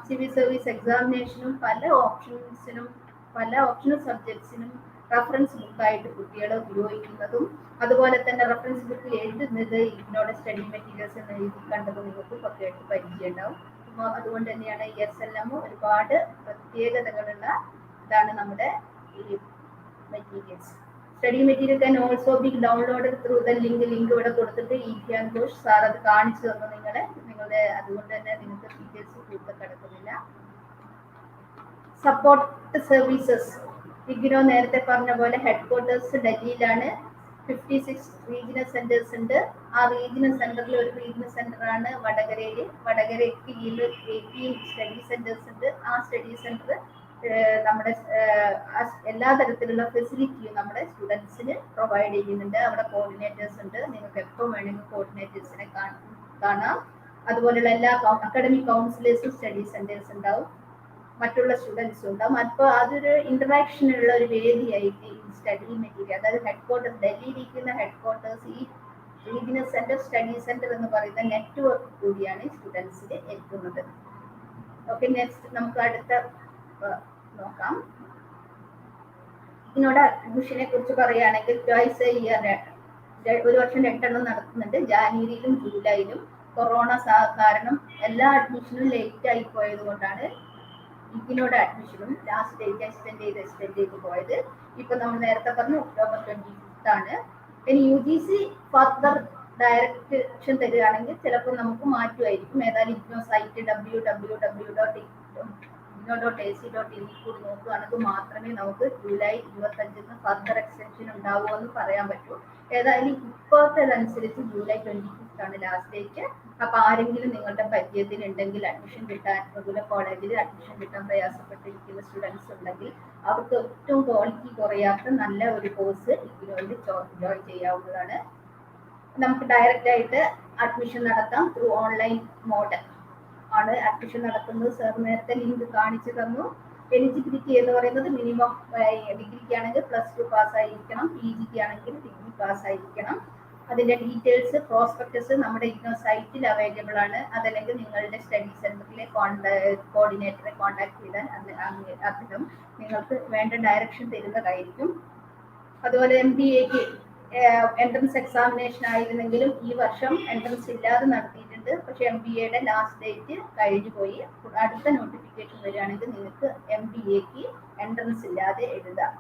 സിവിൽ സർവീസ് എക്സാമിനേഷനും പല ഓപ്ഷണൽ സബ്ജക്ട്സിനും റഫറൻസ് ബുക്കായിട്ട് കുട്ടികൾ ഉപയോഗിക്കുന്നതും അതുപോലെ തന്നെ റഫറൻസ് ബുക്കിൽ എഴുതുന്നത് ഇഗ്നോയുടെ സ്റ്റഡി മെറ്റീരിയൽസ് എന്ന് എഴുതി കണ്ടത് നിങ്ങൾക്ക് കുറച്ചായിട്ട് പരിചയം ഉണ്ടാവും. അപ്പോൾ അതുകൊണ്ട് തന്നെയാണ് SLM ഒരുപാട് പ്രത്യേകതകളുള്ള ഇതാണ് നമ്മുടെ ഈ materials. Study material can also be downloaded through the link ഇവിടെ കൊടുത്തിട്ട് IGNOU സാർ അത് കാണിച്ചു തന്നു നിങ്ങളുടെ അതുകൊണ്ട് തന്നെ നിങ്ങൾക്ക് ഡീറ്റെയിൽസ് കൂടുതൽ കിടക്കുന്നില്ല. സപ്പോർട്ട് സർവീസസ് IGNOU നേരത്തെ പറഞ്ഞ പോലെ ഹെഡ്ക്വാർട്ടേഴ്സ് ഡൽഹിയിലാണ്. 56 റീജിയണൽ സെന്റേഴ്സ് ഉണ്ട്. ആ റീജിയണൽ സെന്ററിൽ ഒരു റീജിയണൽ സെന്ററാണ് വടകരയിൽ. വടകരയ്ക്ക് കീഴിൽ 18 സ്റ്റഡി സെന്റേഴ്സ് ഉണ്ട്. ആ സ്റ്റഡി സെന്റർ നമ്മുടെ എല്ലാ തരത്തിലുള്ള ഫെസിലിറ്റിയും നമ്മുടെ സ്റ്റുഡൻസിന് പ്രൊവൈഡ് ചെയ്യുന്നുണ്ട്. അവിടെ കോർഡിനേറ്റേഴ്സ് ഉണ്ട്. നിങ്ങൾക്ക് എപ്പോൾ വേണമെങ്കിൽ കോർഡിനേറ്റേഴ്സിനെ കാണാം. അതുപോലെയുള്ള എല്ലാ അക്കാഡമിക് കൗൺസിലേഴ്സും സ്റ്റഡി സെന്റേഴ്സ് ഉണ്ടാവും. മറ്റുള്ള സ്റ്റുഡൻസും ഉണ്ടാവും. അപ്പോൾ അതൊരു ഇന്ററാക്ഷനുള്ള ഒരു വേദിയായിട്ട് ഈ സ്റ്റഡി മെറ്റീരിയൽ, അതായത് ഹെഡ്ക്വാർട്ടേഴ്സ് ഡൽഹിയിലിരിക്കുന്ന ഹെഡ്ക്വാർട്ടേഴ്സ് ഈ റീജിയണൽ സെന്റർ സ്റ്റഡി സെന്റർ എന്ന് പറയുന്ന നെറ്റ്വർക്ക് കൂടിയാണ് സ്റ്റുഡൻസിന് എത്തുന്നത്. ഓക്കെ, നെക്സ്റ്റ് നമുക്ക് അടുത്ത നോക്കാം. ഇതിനോട് അഡ്മിഷനെ കുറിച്ച് പറയുകയാണെങ്കിൽ ട്വൈസ് എ ഇയർ, ഒരു വർഷം 2 എണ്ണം നടത്തുന്നുണ്ട്. ജാനുവരിയിലും ജൂലൈയിലും. കൊറോണ കാരണം എല്ലാ അഡ്മിഷനും ലേറ്റ് ആയി പോയത് കൊണ്ടാണ് ഇതിനോട് അഡ്മിഷനും ലാസ്റ്റ് ഡേറ്റ് എക്സ്റ്റെൻഡ് ചെയ്ത് പോയത്. ഇപ്പൊ നമ്മൾ നേരത്തെ പറഞ്ഞു ഒക്ടോബർ 25 ആണ്. ഇനി UGC ഫർദർ ഡയറക്ഷൻ തരികയാണെങ്കിൽ ചിലപ്പോൾ നമുക്ക് മാറ്റുമായിരിക്കും. ഏതായാലും IGNOU സൈറ്റ് www.ignou.ac.in കൂടി നോക്കുകയാണെങ്കിൽ മാത്രമേ നമുക്ക് ജൂലൈ 25 ഫർദർ എക്സ്റ്റൻഷൻ ഉണ്ടാവുമോ എന്ന് പറയാൻ പറ്റൂ. ഏതായാലും ഇപ്പോഴത്തേതനുസരിച്ച് ജൂലൈ 25 ആണ് ലാസ്റ്റ് ഡേറ്റ്. അപ്പൊ ആരെങ്കിലും നിങ്ങളുടെ പരിചയത്തിൽ ഉണ്ടെങ്കിൽ അഡ്മിഷൻ കിട്ടാൻ റെഗുലർ കോളേജിൽ അഡ്മിഷൻ കിട്ടാൻ പ്രയാസപ്പെട്ടിരിക്കുന്ന സ്റ്റുഡൻസ് ഉണ്ടെങ്കിൽ അവർക്ക് ഏറ്റവും ക്വാളിറ്റി കുറയാത്ത നല്ല ഒരു കോഴ്സ് IGNOയിൽ ജോയിൻ ചെയ്യാവുന്നതാണ്. നമുക്ക് ഡയറക്റ്റ് ആയിട്ട് അഡ്മിഷൻ നടത്താം. ത്രൂ ഓൺലൈൻ മോഡ് ആണ് അഡ്മിഷൻ നടത്തുന്നത്. സാർ നേരത്തെ ലിങ്ക് കാണിച്ചു തന്നു. എലിജിബിലിറ്റി എന്ന് പറയുന്നത് മിനിമം ഡിഗ്രിക്ക് ആണെങ്കിൽ +2 പാസ്സായിരിക്കണം, PGക്ക് ആണെങ്കിൽ ഡിഗ്രി പാസ്സായിരിക്കണം. അതിന്റെ ഡീറ്റെയിൽസ് പ്രോസ്പെക്ടസ് നമ്മുടെ IGNOU സൈറ്റിൽ അവൈലബിൾ ആണ്. അതല്ലെങ്കിൽ നിങ്ങളുടെ സ്റ്റഡി സെന്ററിലെ കോർഡിനേറ്ററെ കോൺടാക്ട് ചെയ്താൽ അദ്ദേഹം നിങ്ങൾക്ക് വേണ്ട ഡയറക്ഷൻ തരുന്നതായിരിക്കും. അതുപോലെ MBAക്ക് എൻട്രൻസ് എക്സാമിനേഷൻ ആയിരുന്നെങ്കിലും ഈ വർഷം എൻട്രൻസ് ഇല്ലാതെ നടത്തിയിട്ടുണ്ട്. പക്ഷെ MBAയുടെ ലാസ്റ്റ് ഡേറ്റ് കഴിഞ്ഞു പോയി. അടുത്ത നോട്ടിഫിക്കേഷൻ വരികയാണെങ്കിൽ നിങ്ങൾക്ക് MBAക്ക് എൻട്രൻസ് ഇല്ലാതെ എഴുതാം.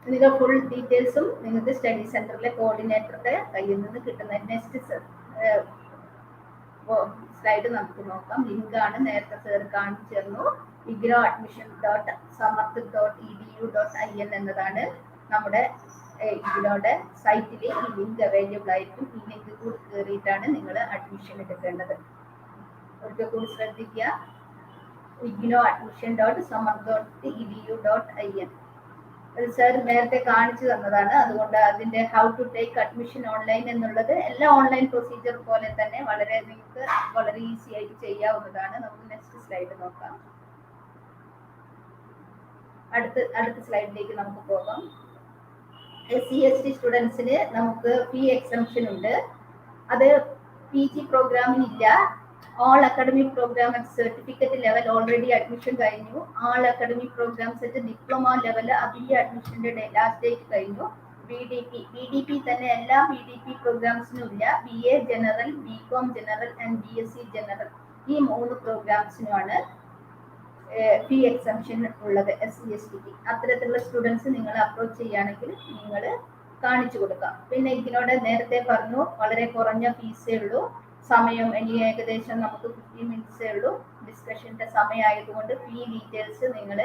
ഇതിന്റെ ഫുൾ ഡീറ്റെയിൽസും നിങ്ങൾക്ക് സ്റ്റഡി സെന്ററിലെ കോർഡിനേറ്ററുടെ കയ്യിൽ നിന്ന് കിട്ടുന്ന നെക്സ്റ്റ് സ്ലൈഡ് നമുക്ക് നോക്കാം. ലിങ്കാണ് നേരത്തെ സാർ കാണിച്ചു തന്നു. ignou.samarth.edu.in എന്നതാണ് നമ്മുടെ IGNOയുടെ സൈറ്റിൽ ഈ ലിങ്ക് അവൈലബിൾ ആയിരിക്കും. ഈ ലിങ്ക് കൂടി കയറിയിട്ടാണ് നിങ്ങൾ അഡ്മിഷൻ എടുക്കേണ്ടത്. ഒരിക്കൽ കൂടി ശ്രദ്ധിക്കുക, ignou.admission.samarth.edu.in. സാർ നേരത്തെ കാണിച്ചു തന്നതാണ്. അതുകൊണ്ട് അതിന്റെ how to take admission online എന്നുള്ളത് എല്ലാ ഓൺലൈൻ പ്രൊസീജിയർ പോലെ തന്നെ നിങ്ങൾക്ക് വളരെ ഈസി ആയിട്ട് ചെയ്യാവുന്നതാണ്. നമുക്ക് നെക്സ്റ്റ് സ്ലൈഡ് നോക്കാം. അടുത്ത സ്ലൈഡിലേക്ക് നമുക്ക് പോകാം. SC/ST സ്റ്റുഡൻസിന് നമുക്ക് ഫീ എക്സംഷൻ ഉണ്ട്. അത് PG പ്രോഗ്രാമിനില്ല. All academic programme at certificate level already admission കഴിഞ്ഞു. All academic programmes at diploma level അതിന്റെ അഡ്മിഷന്റെ ലാസ്റ്റ് ഡേറ്റ് കഴിഞ്ഞു. BDP തന്നെ എല്ലാ BDP പ്രോഗ്രാംസിനും ഇല്ല. BA general, BCom general and BSc general ഈ 3 പ്രോഗ്രാംസിനുമാണ് ഫീ എക്സംഷൻ ഉള്ളത്. SC/STക്ക് അത്തരത്തിലുള്ള സ്റ്റുഡൻസ് നിങ്ങൾ അപ്രോച്ച് ചെയ്യുകയാണെങ്കിൽ നിങ്ങൾ കാണിച്ചു കൊടുക്കാം. പിന്നെ ഇതിനോട് നേരത്തെ പറഞ്ഞു വളരെ കുറഞ്ഞ ഫീസേ ഉള്ളൂ. സമയം ഇനി ഏകദേശം നമുക്ക് 15 മിനിറ്റ്സേ ഉള്ളൂ. ഡിസ്കഷന്റെ സമയമായതുകൊണ്ട് ഫീ ഡീറ്റെയിൽസ് നിങ്ങൾ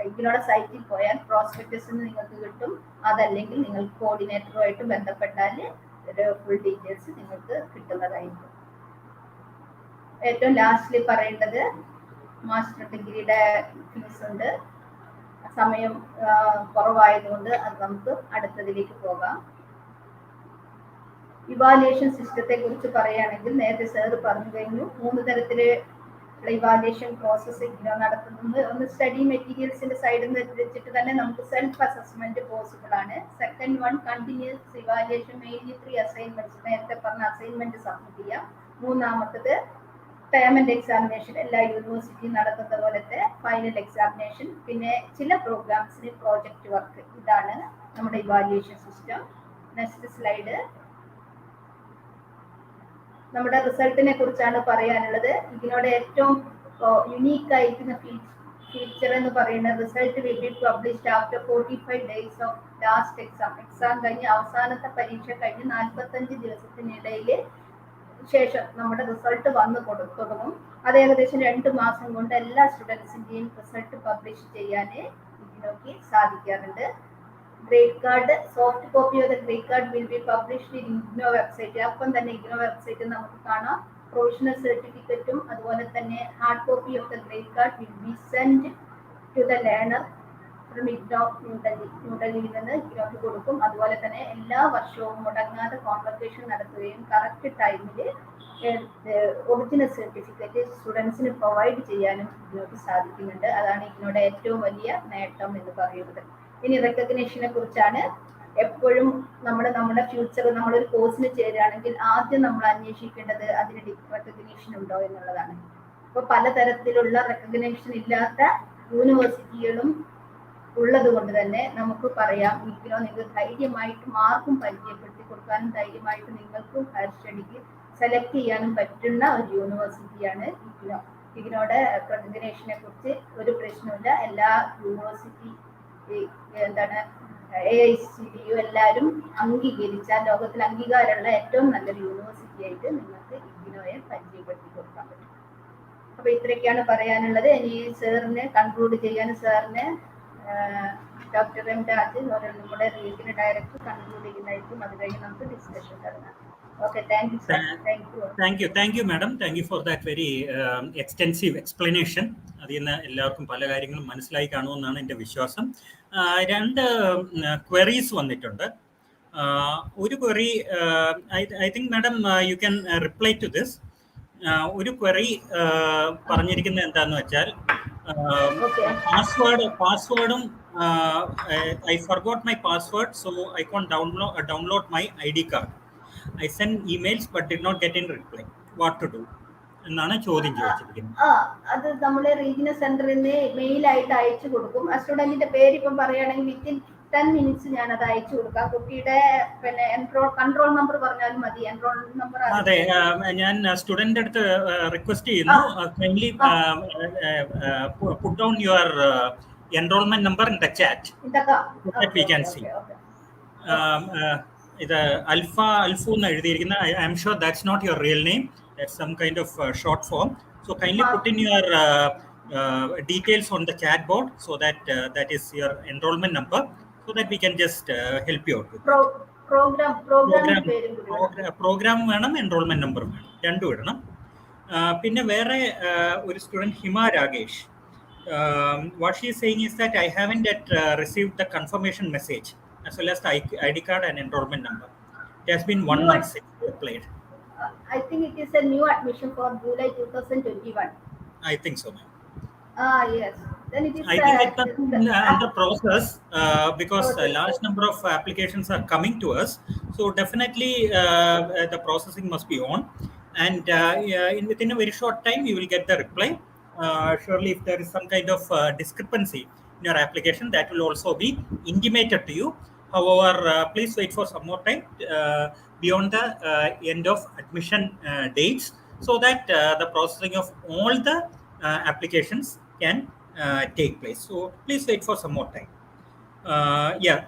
ഇതിനോട് സൈറ്റിൽ പോയാൽ പ്രോസ്പെക്ടസ് നിങ്ങൾക്ക് കിട്ടും. അതല്ലെങ്കിൽ നിങ്ങൾ കോർഡിനേറ്ററുമായിട്ട് ബന്ധപ്പെട്ടാൽ ഫുൾ ഡീറ്റെയിൽസ് നിങ്ങൾക്ക് കിട്ടുന്നതായിരിക്കും. ഏറ്റവും ലാസ്റ്റിൽ പറയേണ്ടത് മാസ്റ്റർ ഡിഗ്രിയുടെ ഫീസ് ഉണ്ട്. സമയം കുറവായതുകൊണ്ട് അത് നമുക്ക് അടുത്തതിലേക്ക് പോകാം. ഇവാലുവേഷൻ സിസ്റ്റത്തെ കുറിച്ച് പറയുകയാണെങ്കിൽ നേരത്തെ സാർ പറഞ്ഞു കഴിഞ്ഞു. 3 തരത്തിലുള്ള ഇവാലുവേഷൻ പ്രോസസ് IGNOU നടത്തുന്നത്. ഒന്ന് സ്റ്റഡി മെറ്റീരിയൽസിന്റെ സൈഡിൽ നിന്ന് വെച്ചിട്ട് തന്നെ നമുക്ക് സെൽഫ് അസസ്മെന്റ് പോസിബിൾ ആണ്. Second one continuous evaluation, mainly 3 assignments നേരത്തെ പറഞ്ഞ അസൈൻമെന്റ് സബ്മിറ്റ് ചെയ്യാം. മൂന്നാമത്തത് ടേം ആൻഡ് എക്സാമിനേഷൻ എല്ലാ യൂണിവേഴ്സിറ്റിയും നടത്തുന്ന പോലത്തെ ഫൈനൽ എക്സാമിനേഷൻ, പിന്നെ ചില പ്രോഗ്രാംസിന് പ്രോജക്റ്റ് വർക്ക്. ഇതാണ് നമ്മുടെ ഇവാലുവേഷൻ സിസ്റ്റം. Next slide. നമ്മുടെ റിസൾട്ടിനെ കുറിച്ചാണ് പറയാനുള്ളത്. ഇതിനോട് ഏറ്റവും യുണീക്ക് ആയിരിക്കുന്ന ഫീച്ചർ എന്ന് പറയുന്നത് result will be published after 45 days of last exam. Exam കഴിഞ്ഞ് അവസാനത്തെ പരീക്ഷ കഴിഞ്ഞ് 45 ദിവസത്തിനിടയിൽ ശേഷം നമ്മുടെ റിസൾട്ട് വന്ന് തുടങ്ങും. അത് ഏകദേശം 2 മാസം കൊണ്ട് എല്ലാ സ്റ്റുഡൻസിന്റെയും റിസൾട്ട് പബ്ലിഷ് ചെയ്യാൻ ഇഗ്നോയ്ക്ക് സാധിക്കാറുണ്ട്. Grade card, soft copy of the grade card will B published in IGNOU website. അപ്പം തന്നെ ഇഗ്നോ വെബ്സൈറ്റ് നമുക്ക് കാണാം. പ്രൊവിഷണൽ സർട്ടിഫിക്കറ്റും അതുപോലെ തന്നെ hard copy of the grade card will be send to the learner from IGNOU ന്യൂഡൽഹിയിൽ നിന്ന് ഇഗ്നോയ്ക്ക് കൊടുക്കും. അതുപോലെ തന്നെ എല്ലാ വർഷവും മുടങ്ങാതെ കോൺവെക്കേഷൻ നടത്തുകയും കറക്റ്റ് ടൈമിൽ ഒറിജിനൽ സർട്ടിഫിക്കറ്റ് സ്റ്റുഡൻസിന് പ്രൊവൈഡ് ചെയ്യാനും ഇഗ്നോയ്ക്ക് സാധിക്കുന്നുണ്ട്. അതാണ് ഇഗ്നോയുടെ ഏറ്റവും വലിയ നേട്ടം എന്ന് പറയുന്നത്. ഇനി റെക്കഗ്നേഷനെ കുറിച്ചാണ്. എപ്പോഴും നമ്മുടെ ഫ്യൂച്ചർ, നമ്മളൊരു കോഴ്സിന് ചേരുകയാണെങ്കിൽ ആദ്യം നമ്മൾ അന്വേഷിക്കേണ്ടത് അതിന് റെക്കഗ്നേഷൻ ഉണ്ടോ എന്നുള്ളതാണ്. ഇപ്പോൾ പലതരത്തിലുള്ള റെക്കഗ്നേഷൻ ഇല്ലാത്ത യൂണിവേഴ്സിറ്റികളും ഉള്ളത് കൊണ്ട് തന്നെ നമുക്ക് പറയാം, ഇഗ്നോ നിങ്ങൾക്ക് ധൈര്യമായിട്ട് മാർക്കും പരിചയപ്പെടുത്തി കൊടുക്കാനും ധൈര്യമായിട്ട് നിങ്ങൾക്കും ഹയർ സ്റ്റഡിക്ക് സെലക്ട് ചെയ്യാനും പറ്റുന്ന ഒരു യൂണിവേഴ്സിറ്റിയാണ് ഇഗ്നോ. ഇഗ്നോയുടെ റെക്കഗ്നേഷനെ കുറിച്ച് ഒരു പ്രശ്നമില്ല. എല്ലാ യൂണിവേഴ്സിറ്റി AICTU എല്ലാവരും അംഗീകരിച്ച, ലോകത്തിൽ അംഗീകാരമുള്ള ഏറ്റവും നല്ലൊരു യൂണിവേഴ്സിറ്റി ആയിട്ട് നിങ്ങൾക്ക് ഇഗ്നോയെ പരിചയപ്പെടുത്തി കൊടുക്കാൻ പറ്റും. അപ്പൊ ഇത്രയൊക്കെയാണ് പറയാനുള്ളത്. ഇനി സാറിന് കൺക്ലൂഡ് ചെയ്യാൻ സാറിന് ഡോക്ടർ എം രാജ്, നമ്മുടെ റീജിയണൽ ഡയറക്ടർ കൺക്ലൂഡ് ചെയ്യുന്നതായിരിക്കും. അത് കഴിഞ്ഞ് നമുക്ക് ഡിസ്കഷൻ തുടങ്ങാം. Okay, thank you, sir. Thank you, madam. Thank you for that very extensive explanation. അതിൽ നിന്ന് എല്ലാവർക്കും പല കാര്യങ്ങളും മനസ്സിലായി കാണുമെന്നാണ് എൻ്റെ വിശ്വാസം. 2 ക്വയറീസ് വന്നിട്ടുണ്ട്. ഒരു query, I think madam you can reply to this. ഒരു ക്വയറി പറഞ്ഞിരിക്കുന്നത് എന്താണെന്ന് വെച്ചാൽ, പാസ്വേഡും I forgot my password, so I can download my ID card. I sent emails but did not get in reply. What to do? എന്നാണ് ചോദ്യം ചോദിച്ചിരിക്കുന്നത്. അത് നമ്മളെ റീജിയണൽ സെന്ററിൽ നിന്ന് മെയിൽ ആയിട്ട് അയച്ചു കൊടുക്കും. ആ സ്റ്റുഡന്റിന്റെ പേര് ഇപ്പം പറയുകയാണെങ്കിൽ വിത്തിൻ 10 minutes ഞാൻ അത് അയച്ചു കൊടുക്കാം. കുട്ടിയുടെ പിന്നെ കൺട്രോൾ നമ്പർ പറഞ്ഞാലും മതി. Enrol number. അതെ, ഞാൻ സ്റ്റുഡന്റ് അടുത്ത് റിക്വസ്റ്റ് ചെയ്യുന്നു, kindly put down your enrolment number in the chat that we can see. ഇത് അൽഫു എന്ന് എഴുതിയിരിക്കുന്ന, I'm sure that's not your real name, that's some kind of short form. So kindly put in your details on the chat board, so that that is your enrollment number, so that we can just help you out with program വേണം, enrollment number വേണം, രണ്ടും ഇടണം. പിന്നെ വേറെ ഒരു student Hima Rakesh, what she is saying is that I haven't yet received the confirmation message as well as the ID card and enrollment number. It has been 1 month since we applied. I think it is a new admission for July 2021. I think so, ma'am. Yes. Then it is. I think it's under process because a large number of applications are coming to us. So definitely the processing must be on, and within a very short time you will get the reply. Surely, if there is some kind of discrepancy in your application, that will also be intimated to you. However, please wait for some more time beyond the end of admission dates, so that the processing of all the applications can take place. So please wait for some more time.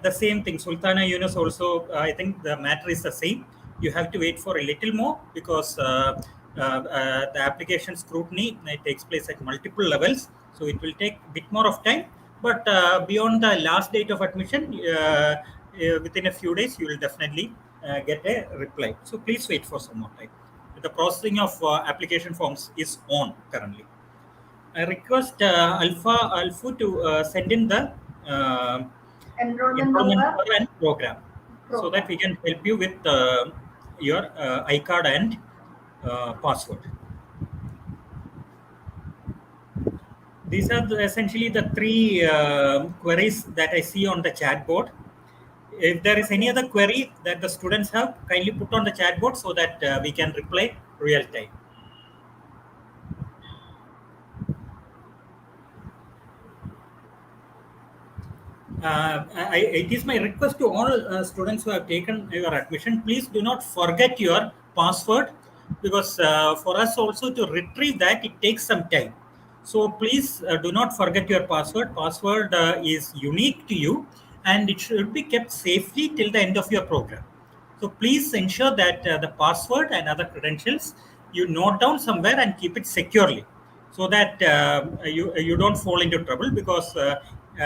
The same thing, Sultana Yunus also, I think the matter is the same. You have to wait for a little more because the application scrutiny takes place at multiple levels, so it will take a bit more of time. But beyond the last date of admission, within a few days, you will definitely get a reply. So please wait for some more time. The processing of application forms is on currently. I request Alfu to send in the enrollment number and program, so that we can help you with your iCard and password. These are essentially the 3 queries that I see on the chat board. If there is any other query that the students have, kindly put on the chat board so that we can reply real time. it is my request to all students who have taken your admission, please do not forget your password, because for us also to retrieve that, it takes some time. So please do not forget your password. Password is unique to you, and it should be kept safely till the end of your program. So please ensure that the password and other credentials you note down somewhere and keep it securely, so that you don't fall into trouble, because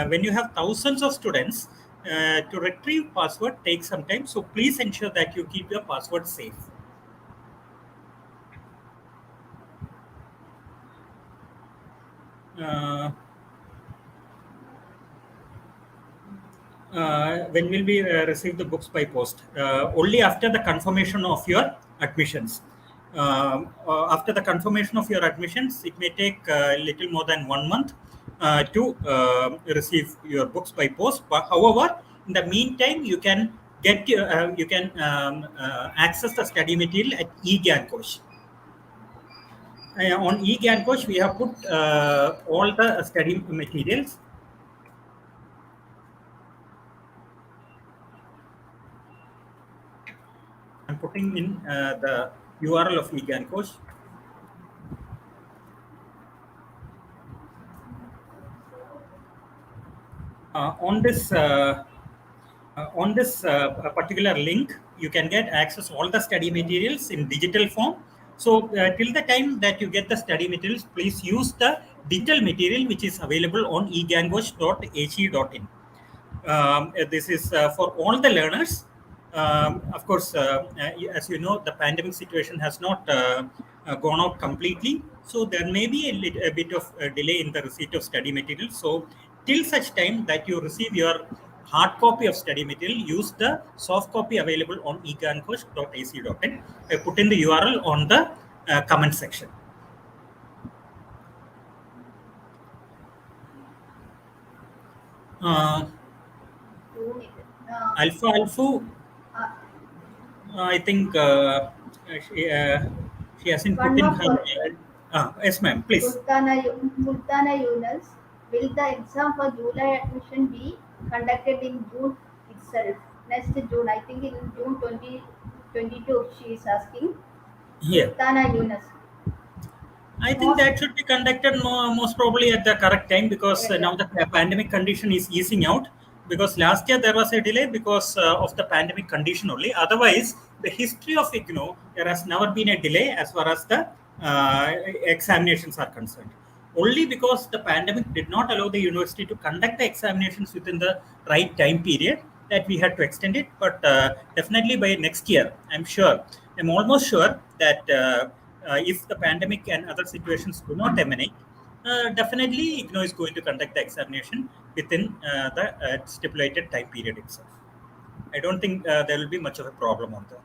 when you have thousands of students, to retrieve password takes some time. So please ensure that you keep your password safe. Uh, when will we receive the books by post? Only after the confirmation of your admissions. After the confirmation of your admissions, it may take a little more than 1 month to receive your books by post. But however, in the meantime, you can access the study material at eGyan on eGyan we have put all the study materials. I'm putting in the URL of eGyan on this particular link. You can get access all the study materials in digital form. So till the time that you get the study materials, please use the digital material which is available on egangosh.ac.in. This is for all the learners. Of course, as you know, the pandemic situation has not gone out completely. So there may be a bit of a delay in the receipt of study material. So till such time that you receive your hard copy of study material, use the soft copy available on egancoach.ac.in. I put in the URL on the comment section. Uh, Alpha Alpha, I think she hasn't One put in more her. question. Yes, ma'am, please. Sultana Yunus, will the exam for July admission be conducted in June itself? Next June, I think in June 2022, she is asking. Here. Sultana Yunus. I think Most, that should be conducted most probably at the correct time, because yeah. now the pandemic condition is easing out. Because last year there was a delay because of the pandemic condition only. Otherwise, the history of IGNOU, there has never been a delay as far as the examinations are concerned. Only because the pandemic did not allow the university to conduct the examinations within the right time period, that we had to extend it. But definitely by next year, I'm almost sure that if the pandemic and other situations do not emanate, definitely IGNOU is going to conduct the examination within the stipulated time period itself. I don't think there will be much of a problem on that.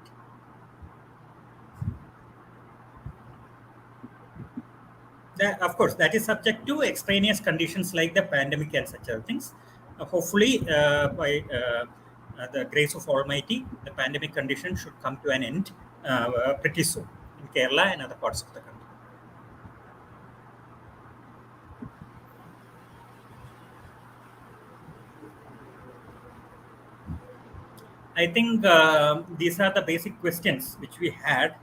Of course, that is subject to extraneous conditions like the pandemic and such other things. Hopefully, by the grace of Almighty, the pandemic condition should come to an end pretty soon in Kerala and other parts of the country. I think these are the basic questions which we had.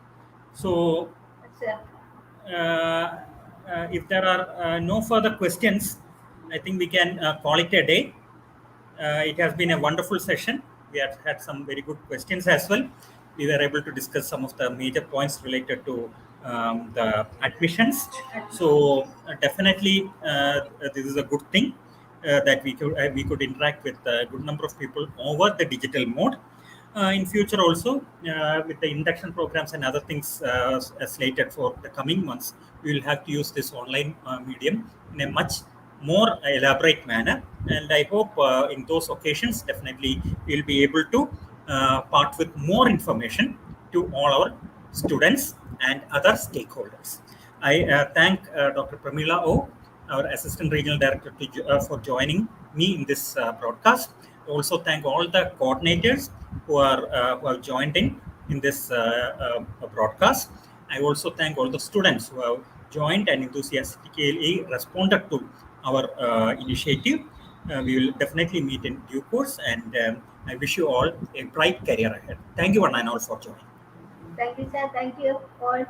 So, if there are no further questions, I think we can call it a day. It has been a wonderful session. We have had some very good questions as well. We were able to discuss some of the major points related to the admissions. So definitely, this is a good thing that we could interact with a good number of people over the digital mode. In future also, with the induction programs and other things slated for the coming months, we will have to use this online medium in a much more elaborate manner. And I hope in those occasions, definitely we'll be able to part with more information to all our students and other stakeholders. I thank Dr. Pramila O, our Assistant Regional Director, for joining me in this broadcast. I also thank all the coordinators who have joined in this broadcast. I also thank all the students who have joined and enthusiastically responded to our initiative. We will definitely meet in due course, and I wish you all a bright career ahead. Thank you, one and all, for joining. Thank you, sir. Thank you all.